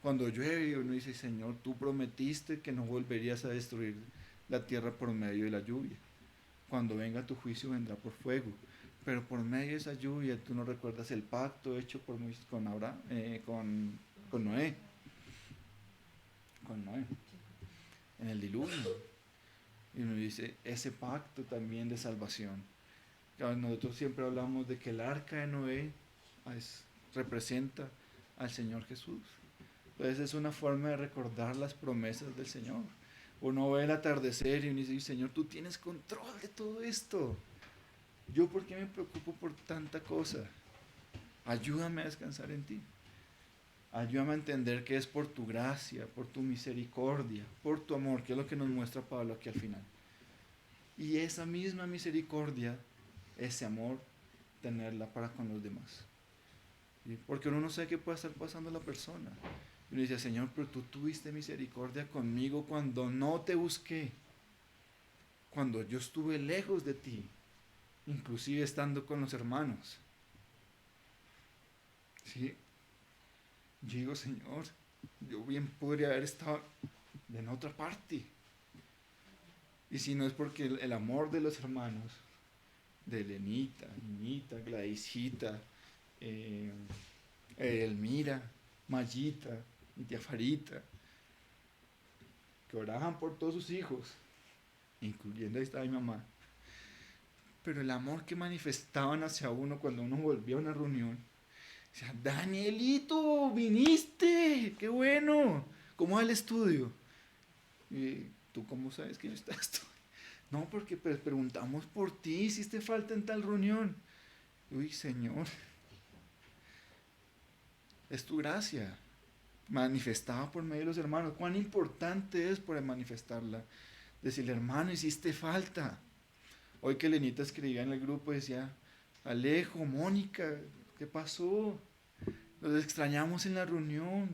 Cuando llueve, uno dice, Señor, tú prometiste que no volverías a destruir la tierra por medio de la lluvia. Cuando venga tu juicio vendrá por fuego. Pero por medio de esa lluvia tú no recuerdas el pacto hecho por Moisés con Abraham, con Noé. Con Noé. En el diluvio. Y uno dice, ese pacto también de salvación. Nosotros siempre hablamos de que el arca de Noé representa al Señor Jesús. Entonces es una forma de recordar las promesas del Señor. Uno ve el atardecer y uno dice, Señor, tú tienes control de todo esto. ¿Yo por qué me preocupo por tanta cosa? Ayúdame a descansar en ti. Ayúdame a entender que es por tu gracia, por tu misericordia, por tu amor, que es lo que nos muestra Pablo aquí al final. Y esa misma misericordia, ese amor, tenerla para con los demás. ¿Sí? Porque uno no sabe qué puede estar pasando la persona. Y uno dice, Señor, pero tú tuviste misericordia conmigo cuando no te busqué, cuando yo estuve lejos de ti, inclusive estando con los hermanos. ¿Sí? Yo digo, Señor, yo bien podría haber estado en otra parte. Y si no es porque el amor de los hermanos, de Elenita, Niñita, Gladysita, Elmira, Mayita, mi tía Farita, que oraban por todos sus hijos, incluyendo ahí está mi mamá. Pero el amor que manifestaban hacia uno cuando uno volvía a una reunión, decía, Danielito, viniste, qué bueno, ¿cómo va el estudio? Y tú, ¿cómo sabes que yo estás? No, porque pues, preguntamos por ti, hiciste falta en tal reunión. Uy, Señor, es tu gracia manifestada por medio de los hermanos. Cuán importante es por manifestarla. Decirle, hermano, hiciste falta. Hoy que Lenita escribía en el grupo, decía, Alejo, Mónica, ¿qué pasó? Los extrañamos en la reunión.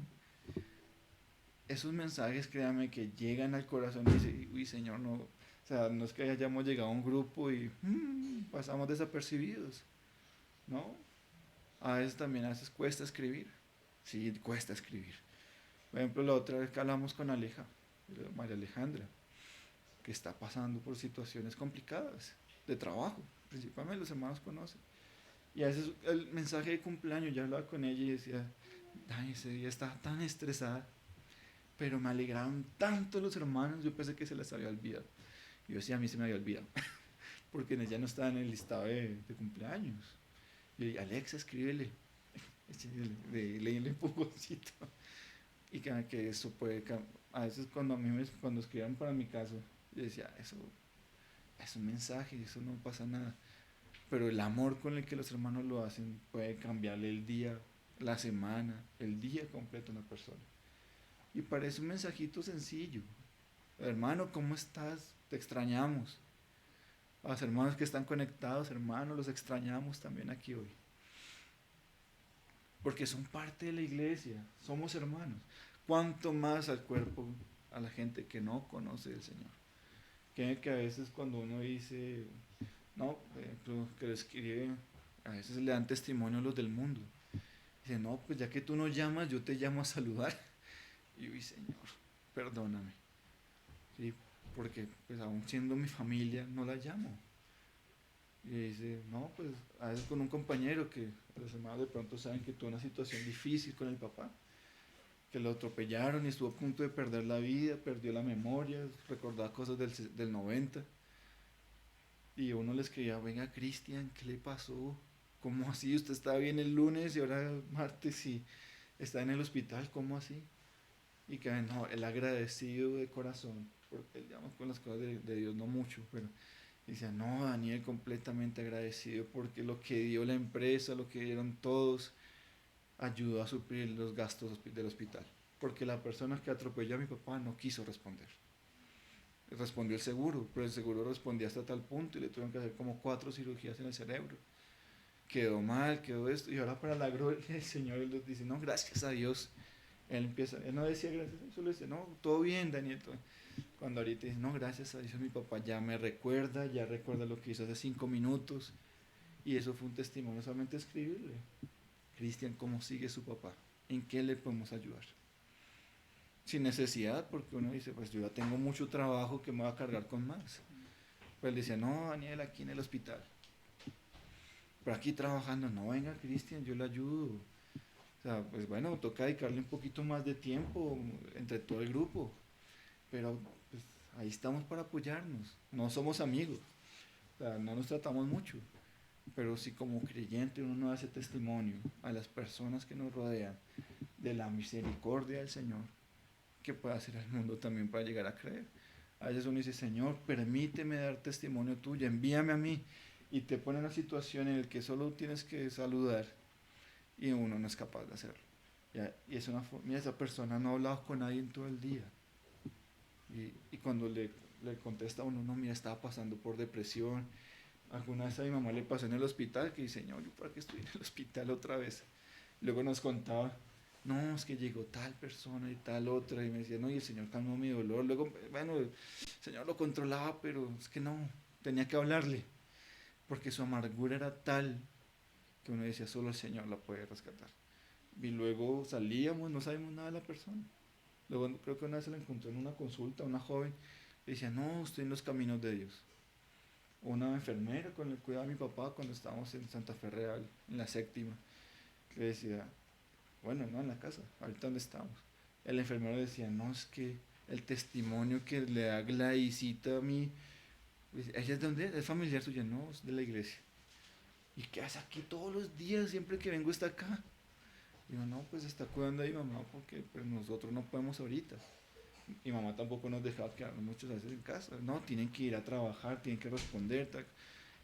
Esos mensajes, créame, que llegan al corazón y dicen, uy, Señor, no, o sea, no es que hayamos llegado a un grupo y pasamos desapercibidos, ¿no? A veces cuesta escribir. Sí, cuesta escribir. Por ejemplo, la otra vez que hablamos con María Alejandra, que está pasando por situaciones complicadas de trabajo, principalmente los hermanos conocen. Y a veces el mensaje de cumpleaños, ya hablaba con ella y decía, ay, ese día estaba tan estresada, pero me alegraron tanto los hermanos, yo pensé que se les había olvidado. Y yo decía, a mí se me había olvidado, porque ella no estaba en el listado de cumpleaños. Y yo dije, Alexa, escríbele, léele un poquito. Y que eso puede, a veces cuando escriban para mi caso, yo decía, eso es un mensaje, eso no pasa nada. Pero el amor con el que los hermanos lo hacen puede cambiarle el día, la semana, el día completo a una persona. Y parece un mensajito sencillo. Hermano, ¿cómo estás? Te extrañamos. A los hermanos que están conectados, hermanos, los extrañamos también aquí hoy. Porque son parte de la iglesia, somos hermanos. Cuanto más al cuerpo, a la gente que no conoce al Señor. Que a veces cuando uno dice, no, por ejemplo, que lo escribe, a veces le dan testimonio a los del mundo. Dice, no, pues ya que tú no llamas, yo te llamo a saludar. Y yo, Señor, perdóname. ¿Sí? Porque pues aún siendo mi familia, no la llamo. Y dice, no, pues a veces con un compañero que los hermanos de pronto saben que tuvo una situación difícil con el papá. que lo atropellaron y estuvo a punto de perder la vida, perdió la memoria, recordaba cosas del 90. Y uno le escribía, venga Cristian, ¿qué le pasó? ¿Cómo así? Usted estaba bien el lunes y ahora martes y está en el hospital, ¿cómo así? Y que no, él agradecido de corazón, porque él, digamos, con las cosas de Dios no mucho, pero dice, no, Daniel completamente agradecido porque lo que dio la empresa, lo que dieron todos, ayudó a suplir los gastos del hospital. Porque la persona que atropelló a mi papá no quiso responder. Respondió el seguro, pero el seguro respondía hasta tal punto y le tuvieron que hacer como 4 cirugías en el cerebro. Quedó mal, quedó esto, y ahora para la gloria del Señor él les dice, no, gracias a Dios. Él no decía gracias a Dios, solo dice, no, todo bien, Daniel. Todo. Cuando ahorita dice, no, gracias a Dios, mi papá ya me recuerda, ya recuerda lo que hizo hace 5 minutos. Y eso fue un testimonio, solamente escribirle. Cristian, ¿cómo sigue su papá? ¿En qué le podemos ayudar? Sin necesidad, porque uno dice, pues yo ya tengo mucho trabajo que me va a cargar con más. Pues él decía, no, Daniel, aquí en el hospital. Pero aquí trabajando, no, venga, Cristian, yo le ayudo. O sea, pues bueno, toca dedicarle un poquito más de tiempo entre todo el grupo. Pero pues, ahí estamos para apoyarnos. No somos amigos. O sea, no nos tratamos mucho. Pero sí como creyente uno no hace testimonio a las personas que nos rodean de la misericordia del Señor que puede hacer el mundo también para llegar a creer. A veces uno dice, Señor, permíteme dar testimonio tuyo, envíame a mí. Y te pone en una situación en la que solo tienes que saludar y uno no es capaz de hacerlo. Y es una mira, esa persona no ha hablado con nadie en todo el día. Y cuando le contesta a uno, no, mira, estaba pasando por depresión. Alguna vez a mi mamá le pasó en el hospital, que dice, Señor, ¿yo para qué estoy en el hospital otra vez? Luego nos contaba, no, es que llegó tal persona y tal otra, y me decía, no, y el Señor calmó mi dolor. Luego, bueno, el Señor lo controlaba, pero es que no, tenía que hablarle, porque su amargura era tal que uno decía, solo el Señor la puede rescatar. Y luego salíamos, no sabíamos nada de la persona. Luego creo que una vez se la encontró en una consulta, una joven, le decía, no, estoy en los caminos de Dios. Una enfermera con la que cuidaba a mi papá cuando estábamos en Santa Fe Real, en la séptima, que decía, bueno, no en la casa, ahorita donde estamos. El enfermero decía, no, es que el testimonio que le da Gladysita a mí, pues, ¿ella es de dónde es? ¿Es familiar suya? No, es de la iglesia. ¿Y qué hace aquí todos los días? Siempre que vengo está acá. Digo, no, pues está cuidando a mi mamá porque pues, nosotros no podemos ahorita. Mi mamá tampoco nos dejaba quedarnos muchas veces en casa. No, tienen que ir a trabajar, tienen que responder. Tal.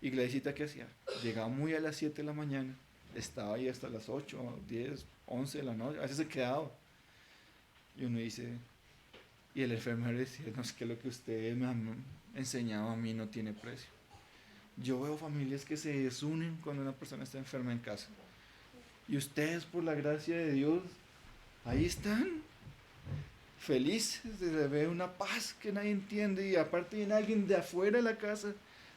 Y Gladysita, ¿qué hacía? Llegaba muy a las 7 de la mañana, estaba ahí hasta las 8, 10, 11 de la noche, a veces se quedaba. Y uno dice, y el enfermero decía, no, es que lo que ustedes me han enseñado a mí no tiene precio. Yo veo familias que se desunen cuando una persona está enferma en casa. Y ustedes, por la gracia de Dios, ahí están, felices, se ve una paz que nadie entiende. Y aparte viene alguien de afuera de la casa,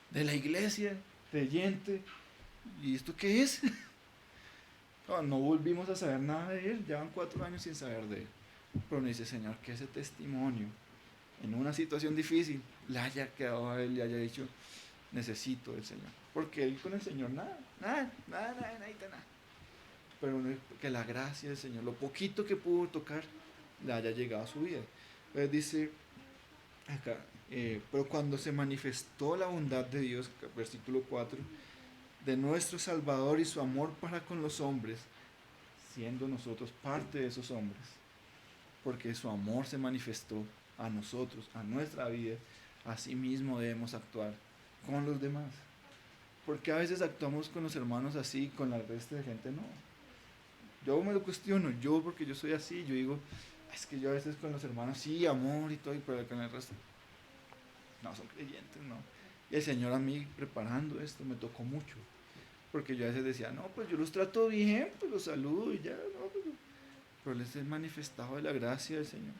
de la iglesia, creyente. ¿Y esto qué es? No, no volvimos a saber nada de él, llevan 4 años sin saber de él. Pero me dice, Señor, que ese testimonio en una situación difícil le haya quedado a él y haya dicho, necesito del Señor. Porque él con el Señor nada. Pero que la gracia del Señor, lo poquito que pudo tocar, le haya llegado a su vida. Entonces dice acá, pero cuando se manifestó la bondad de Dios, versículo 4, de nuestro Salvador y su amor para con los hombres, siendo nosotros parte de esos hombres, porque su amor se manifestó a nosotros, a nuestra vida, así mismo debemos actuar con los demás. Porque a veces actuamos con los hermanos así, con la resto de gente no. Yo me lo cuestiono, yo porque yo soy así, yo digo, es que yo a veces con los hermanos sí, amor y todo, pero con el resto, no, son creyentes, no. Y el Señor a mí preparando esto me tocó mucho, porque yo a veces decía, no, pues yo los trato bien, pues los saludo y ya, no, pero les he manifestado de la gracia del Señor.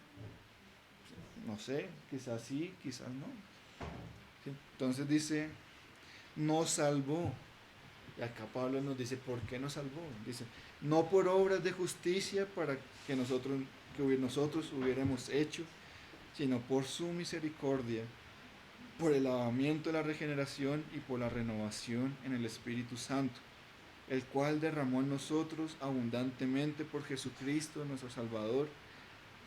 No sé, quizás sí, quizás no. ¿Sí? Entonces dice, nos salvó. Y acá Pablo nos dice, ¿por qué nos salvó? Dice, no por obras de justicia para que nosotros hubiéramos hecho, sino por su misericordia, por el lavamiento de la regeneración y por la renovación en el Espíritu Santo, el cual derramó en nosotros abundantemente por Jesucristo nuestro Salvador,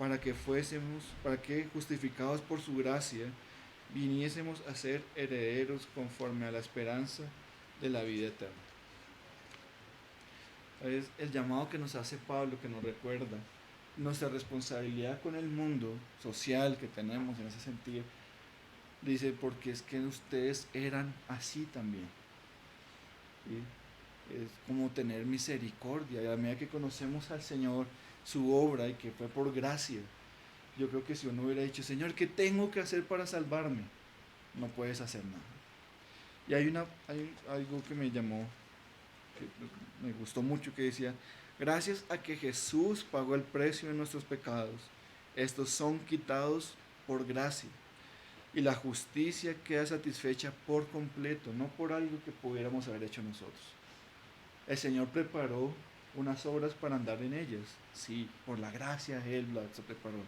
para que justificados por su gracia, viniésemos a ser herederos conforme a la esperanza de la vida eterna. Es el llamado que nos hace Pablo, que nos recuerda nuestra responsabilidad con el mundo social que tenemos en ese sentido. Dice, porque es que ustedes eran así también. ¿Sí? Es como tener misericordia. Y a medida que conocemos al Señor, su obra y que fue por gracia, yo creo que si uno hubiera dicho, Señor, ¿qué tengo que hacer para salvarme? No puedes hacer nada. Y hay algo que me llamó, que me gustó mucho, que decía, gracias a que Jesús pagó el precio de nuestros pecados, estos son quitados por gracia. Y la justicia queda satisfecha por completo, no por algo que pudiéramos haber hecho nosotros. El Señor preparó unas obras para andar en ellas. Sí, por la gracia Él las preparó.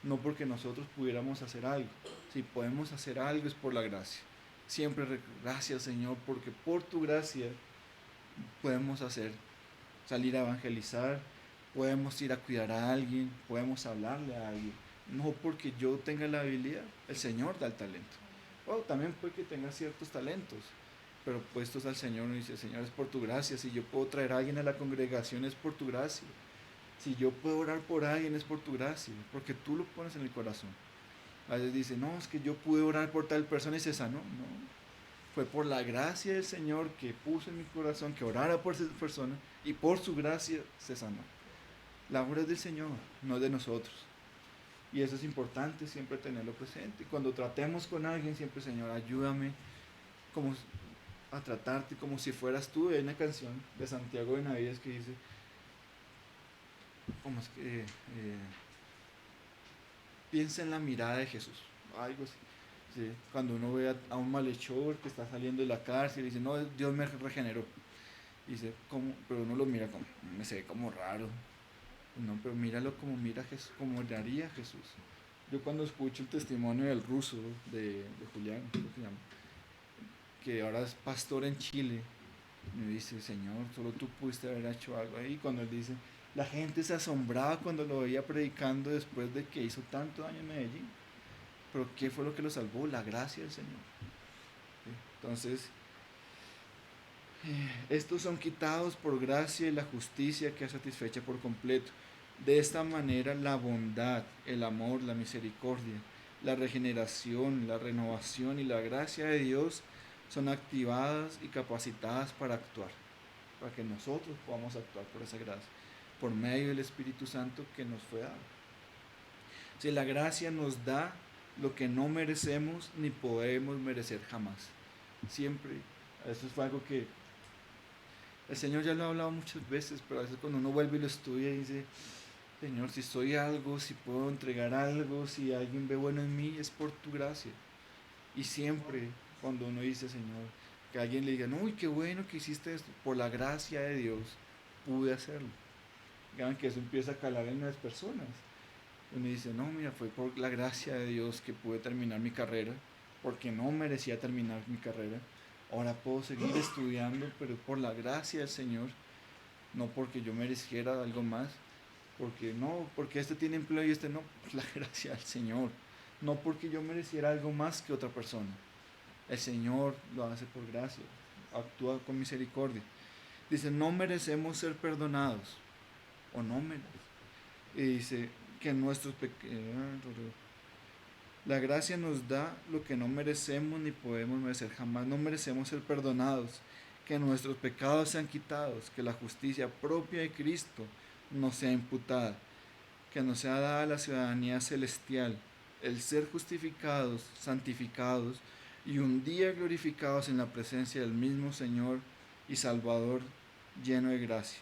No porque nosotros pudiéramos hacer algo. Si podemos hacer algo es por la gracia. Siempre gracias, Señor, porque por tu gracia podemos salir a evangelizar, podemos ir a cuidar a alguien, podemos hablarle a alguien. No porque yo tenga la habilidad, el Señor da el talento. O también puede que tenga ciertos talentos, pero puestos al Señor, uno dice, Señor, es por tu gracia. Si yo puedo traer a alguien a la congregación, es por tu gracia. Si yo puedo orar por alguien, es por tu gracia, porque tú lo pones en el corazón. A veces dice, no, es que yo pude orar por tal persona y se sanó. No, fue por la gracia del Señor que puso en mi corazón que orara por esa persona y por su gracia se sanó. La obra es del Señor, no es de nosotros. Y eso es importante siempre tenerlo presente. Y cuando tratemos con alguien, siempre, Señor, ayúdame a tratarte como si fueras tú. Hay una canción de Santiago de Navidad que dice, ¿cómo es que? Piensa en la mirada de Jesús, algo así. ¿Sí? Cuando uno ve a un malhechor que está saliendo de la cárcel y dice, no, Dios me regeneró. Y dice, ¿cómo? Pero uno lo mira como, me se ve como raro. No, pero míralo como mira Jesús, como miraría Jesús. Yo cuando escucho el testimonio del ruso, de Julián, creo que se llama, que ahora es pastor en Chile, me dice, Señor, solo tú pudiste haber hecho algo ahí. Cuando él dice, la gente se asombraba cuando lo veía predicando después de que hizo tanto daño en Medellín. Pero ¿qué fue lo que lo salvó? La gracia del Señor. Entonces, estos son quitados por gracia y la justicia que es satisfecha por completo. De esta manera la bondad, el amor, la misericordia, la regeneración, la renovación y la gracia de Dios son activadas y capacitadas para actuar, para que nosotros podamos actuar por esa gracia, por medio del Espíritu Santo que nos fue dado. Si la gracia nos da lo que no merecemos ni podemos merecer jamás. Siempre, eso fue algo que el Señor ya lo ha hablado muchas veces, pero a veces cuando uno vuelve y lo estudia y dice, Señor, si soy algo, si puedo entregar algo, si alguien ve bueno en mí, es por tu gracia. Y siempre cuando uno dice, Señor, que alguien le diga, no, uy, qué bueno que hiciste esto, por la gracia de Dios pude hacerlo. Vean que eso empieza a calar en las personas. Uno dice, no, mira, fue por la gracia de Dios que pude terminar mi carrera, porque no merecía terminar mi carrera. Ahora puedo seguir estudiando, pero por la gracia del Señor, no porque yo mereciera algo más, porque este tiene empleo y este no, por la gracia del Señor, no porque yo mereciera algo más que otra persona. El Señor lo hace por gracia, actúa con misericordia. Dice, no merecemos ser perdonados, o no merecemos. Y dice que nuestros pecados, la gracia nos da lo que no merecemos ni podemos merecer. Jamás no merecemos ser perdonados, que nuestros pecados sean quitados, que la justicia propia de Cristo nos sea imputada, que nos sea dada la ciudadanía celestial, el ser justificados, santificados y un día glorificados en la presencia del mismo Señor y Salvador lleno de gracia.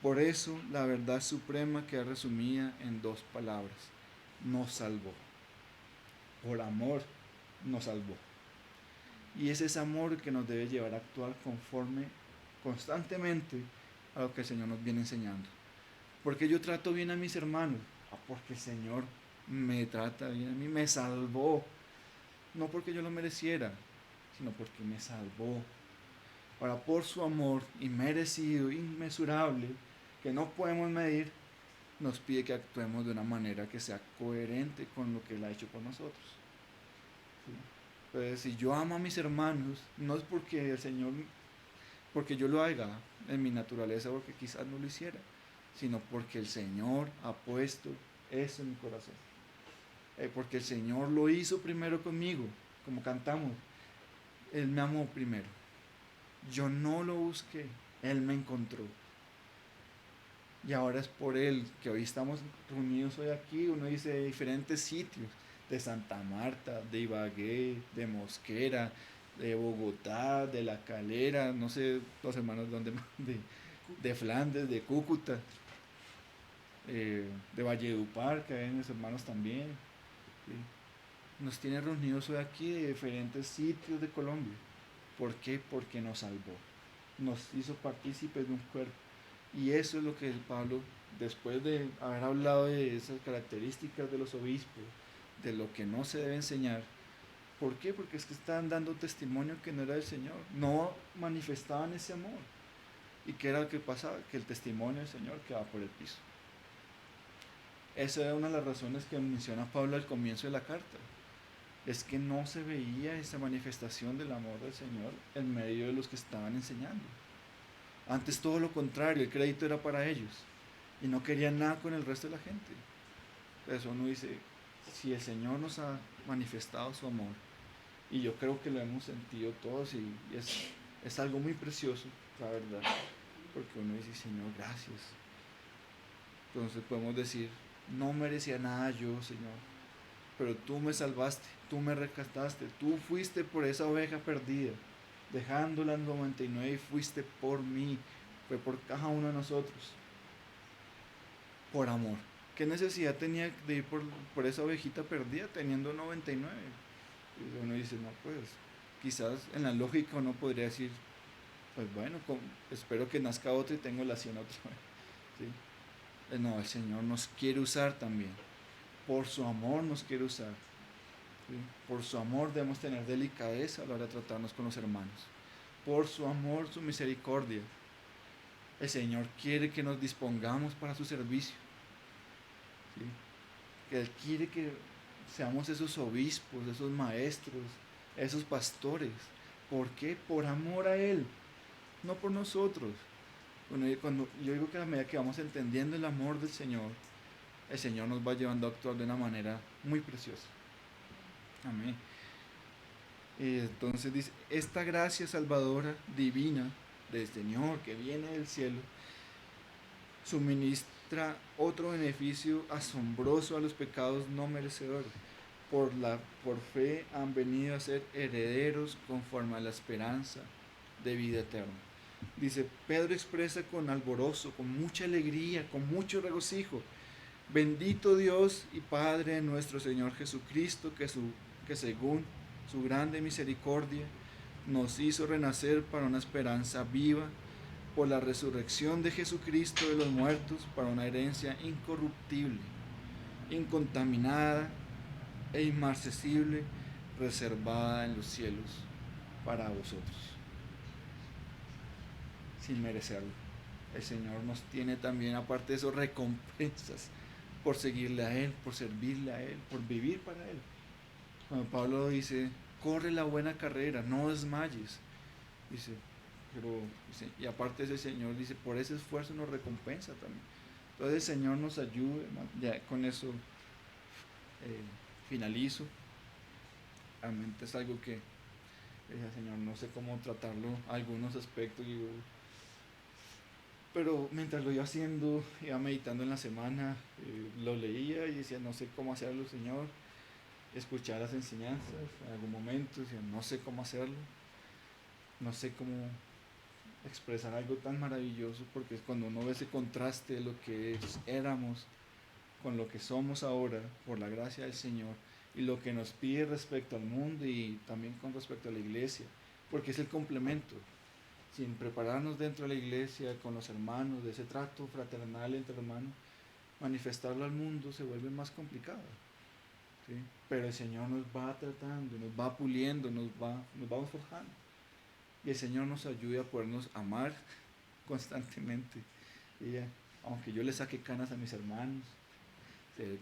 Por eso la verdad suprema queda resumida en dos palabras: nos salvó. Por amor nos salvó. Y es ese amor que nos debe llevar a actuar conforme constantemente a lo que el Señor nos viene enseñando. Porque yo trato bien a mis hermanos, porque el Señor me trata bien a mí, me salvó. No porque yo lo mereciera, sino porque me salvó. Ahora, por su amor inmerecido, inmesurable, que no podemos medir, nos pide que actuemos de una manera que sea coherente con lo que Él ha hecho por nosotros. ¿Sí? Entonces, si yo amo a mis hermanos, no es porque el Señor, porque yo lo haga en mi naturaleza, porque quizás no lo hiciera, sino porque el Señor ha puesto eso en mi corazón. Porque el Señor lo hizo primero conmigo, como cantamos. Él me amó primero. Yo no lo busqué, Él me encontró. Y ahora es por Él que hoy estamos reunidos hoy aquí. Uno dice de diferentes sitios, de Santa Marta, de Ibagué, de Mosquera, de Bogotá, de La Calera, no sé los hermanos de Flandes, de Cúcuta, de Valledupar, que hay mis hermanos también. ¿Sí? Nos tiene reunidos hoy aquí de diferentes sitios de Colombia. ¿Por qué? Porque nos salvó, nos hizo partícipes de un cuerpo. Y eso es lo que Pablo, después de haber hablado de esas características de los obispos, de lo que no se debe enseñar, ¿por qué? Porque es que estaban dando testimonio que no era del Señor, no manifestaban ese amor. ¿Y qué era lo que pasaba? Que el testimonio del Señor quedaba por el piso. Esa era una de las razones que menciona Pablo al comienzo de la carta. Es que no se veía esa manifestación del amor del Señor en medio de los que estaban enseñando. Antes todo lo contrario, el crédito era para ellos y no querían nada con el resto de la gente. Entonces uno dice, si el Señor nos ha manifestado su amor, y yo creo que lo hemos sentido todos y es algo muy precioso, la verdad, porque uno dice, Señor, gracias. Entonces podemos decir, no merecía nada yo, Señor, pero tú me salvaste, tú me rescataste, tú fuiste por esa oveja perdida, dejándola en 99 y fuiste por mí, fue por cada uno de nosotros, por amor. ¿Qué necesidad tenía de ir por esa ovejita perdida teniendo 99? Y uno dice, no, pues quizás en la lógica uno podría decir, pues bueno, espero que nazca otro y tengo la 100 otra vez. ¿Sí? No, el Señor nos quiere usar también. Por su amor nos quiere usar. ¿Sí? Por su amor debemos tener delicadeza a la hora de tratarnos con los hermanos. Por su amor, su misericordia. El Señor quiere que nos dispongamos para su servicio. ¿Sí? Que Él quiere que seamos esos obispos, esos maestros, esos pastores. ¿Por qué? Por amor a Él, no por nosotros. Bueno, cuando yo digo que a medida que vamos entendiendo el amor del Señor, el Señor nos va llevando a actuar de una manera muy preciosa. Amén. Entonces dice, esta gracia salvadora, divina, del Señor que viene del cielo, suministra otro beneficio asombroso a los pecados no merecedores. Por fe han venido a ser herederos conforme a la esperanza de vida eterna. Dice, Pedro expresa con alborozo, con mucha alegría, con mucho regocijo, bendito Dios y Padre de nuestro Señor Jesucristo, que según su grande misericordia nos hizo renacer para una esperanza viva por la resurrección de Jesucristo de los muertos, para una herencia incorruptible, incontaminada e inmarcesible, reservada en los cielos para vosotros, sin merecerlo. El Señor nos tiene también, aparte de eso, recompensas por seguirle a Él, por servirle a Él, por vivir para Él. Cuando Pablo dice, corre la buena carrera, no desmayes, dice, y aparte ese Señor dice, por ese esfuerzo nos recompensa también. Entonces el Señor nos ayude, ya con eso finalizo. Realmente es algo que, Señor, no sé cómo tratarlo, algunos aspectos, pero mientras lo iba haciendo, iba meditando en la semana, lo leía y decía, no sé cómo hacerlo, Señor. Escuchar las enseñanzas en algún momento, decía, no sé cómo hacerlo, no sé cómo expresar algo tan maravilloso, porque es cuando uno ve ese contraste de lo que éramos con lo que somos ahora, por la gracia del Señor, y lo que nos pide respecto al mundo y también con respecto a la iglesia, porque es el complemento. Sin prepararnos dentro de la iglesia, con los hermanos, de ese trato fraternal entre hermanos, manifestarlo al mundo se vuelve más complicado. ¿Sí? Pero el Señor nos va tratando, nos va puliendo, nos vamos forjando. Y el Señor nos ayuda a podernos amar constantemente. aunque yo le saque canas a mis hermanos,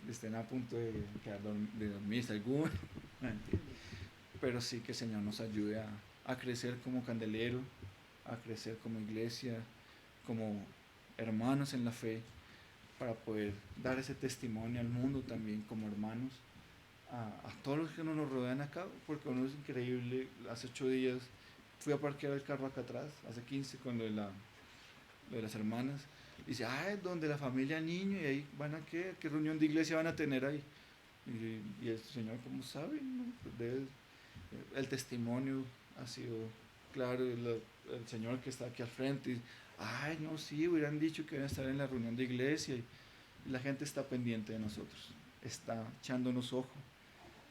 estén a punto de dormirse alguno, pero sí que el Señor nos ayude a crecer como candelero, a crecer como iglesia, como hermanos en la fe, para poder dar ese testimonio al mundo también como hermanos, a todos los que nos rodean acá, porque uno es increíble. Hace 8 días fui a parquear el carro acá atrás, hace 15 con lo de las hermanas, y dice, es donde la familia niño, y ahí van a qué reunión de iglesia van a tener ahí. Y el Señor, ¿cómo sabe? ¿No? Pues el testimonio ha sido claro, el Señor que está aquí al frente, y, no, sí, hubieran dicho que van a estar en la reunión de iglesia, y la gente está pendiente de nosotros, está echándonos ojo.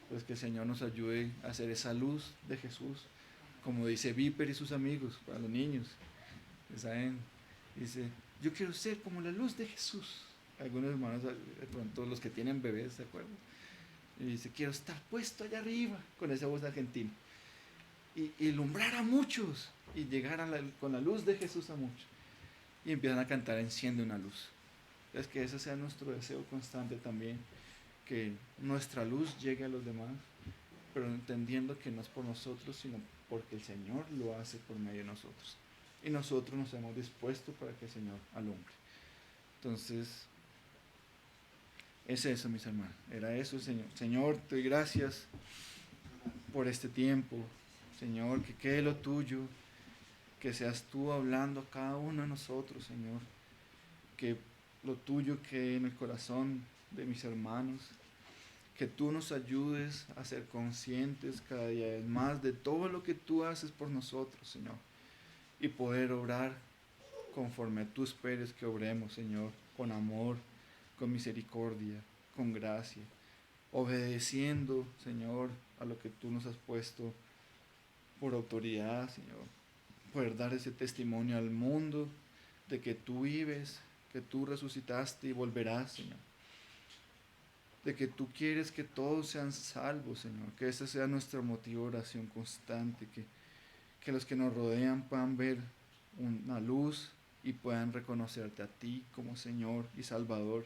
Pues que el Señor nos ayude a hacer esa luz de Jesús, como dice Viper y sus amigos, para los niños, ¿saben? Dice, yo quiero ser como la luz de Jesús. Algunos hermanos, de pronto los que tienen bebés, ¿se acuerdan? Y dice, quiero estar puesto allá arriba, con esa voz argentina, y ilumbrar a muchos, y llegar con la luz de Jesús a muchos. Y empiezan a cantar, enciende una luz. Es que ese sea nuestro deseo constante también, que nuestra luz llegue a los demás, pero entendiendo que no es por nosotros, sino porque el Señor lo hace por medio de nosotros. Y nosotros nos hemos dispuesto para que el Señor alumbre. Entonces, es eso, mis hermanos. Era eso, Señor. Señor, te doy gracias por este tiempo. Señor, que quede lo tuyo, que seas tú hablando a cada uno de nosotros, Señor. Que lo tuyo quede en el corazón de mis hermanos. Que tú nos ayudes a ser conscientes cada día más de todo lo que tú haces por nosotros, Señor. Y poder obrar conforme tú esperes que obremos, Señor, con amor, con misericordia, con gracia, obedeciendo, Señor, a lo que tú nos has puesto por autoridad, Señor. Poder dar ese testimonio al mundo de que tú vives, que tú resucitaste y volverás, Señor. De que tú quieres que todos sean salvos, Señor. Que ese sea nuestro motivo de oración constante. Que los que nos rodean puedan ver una luz y puedan reconocerte a ti como Señor y Salvador.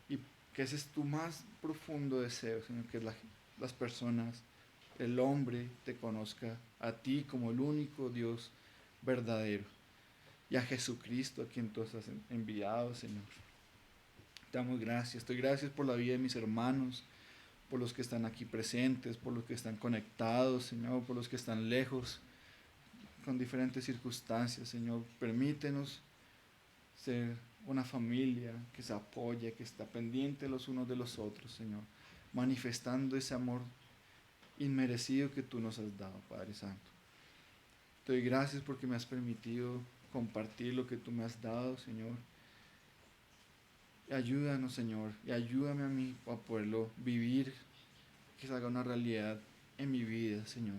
Y que ese es tu más profundo deseo, Señor. Que las personas, el hombre, te conozca a ti como el único Dios verdadero. Y a Jesucristo, a quien tú has enviado, Señor. Te damos gracias. Te doy gracias por la vida de mis hermanos, por los que están aquí presentes, por los que están conectados, Señor, por los que están lejos, con diferentes circunstancias, Señor. Permítenos ser una familia que se apoya, que está pendiente los unos de los otros, Señor, manifestando ese amor inmerecido que tú nos has dado, Padre Santo. Te doy gracias porque me has permitido compartir lo que tú me has dado, Señor. Y ayúdanos, Señor, y ayúdame a mí a poderlo vivir, que se haga una realidad en mi vida, Señor.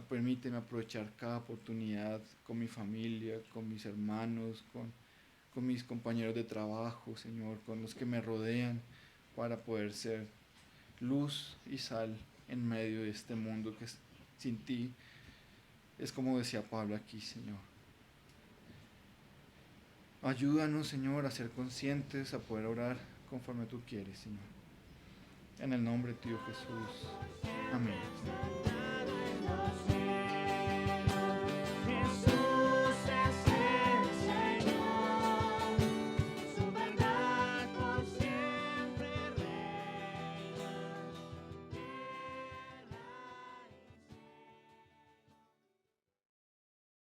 Permíteme aprovechar cada oportunidad con mi familia, con mis hermanos, con mis compañeros de trabajo, Señor, con los que me rodean, para poder ser luz y sal en medio de este mundo que sin ti es como decía Pablo aquí, Señor. Ayúdanos, Señor, a ser conscientes, a poder orar conforme tú quieres, Señor. En el nombre de Dios Jesús. Amén.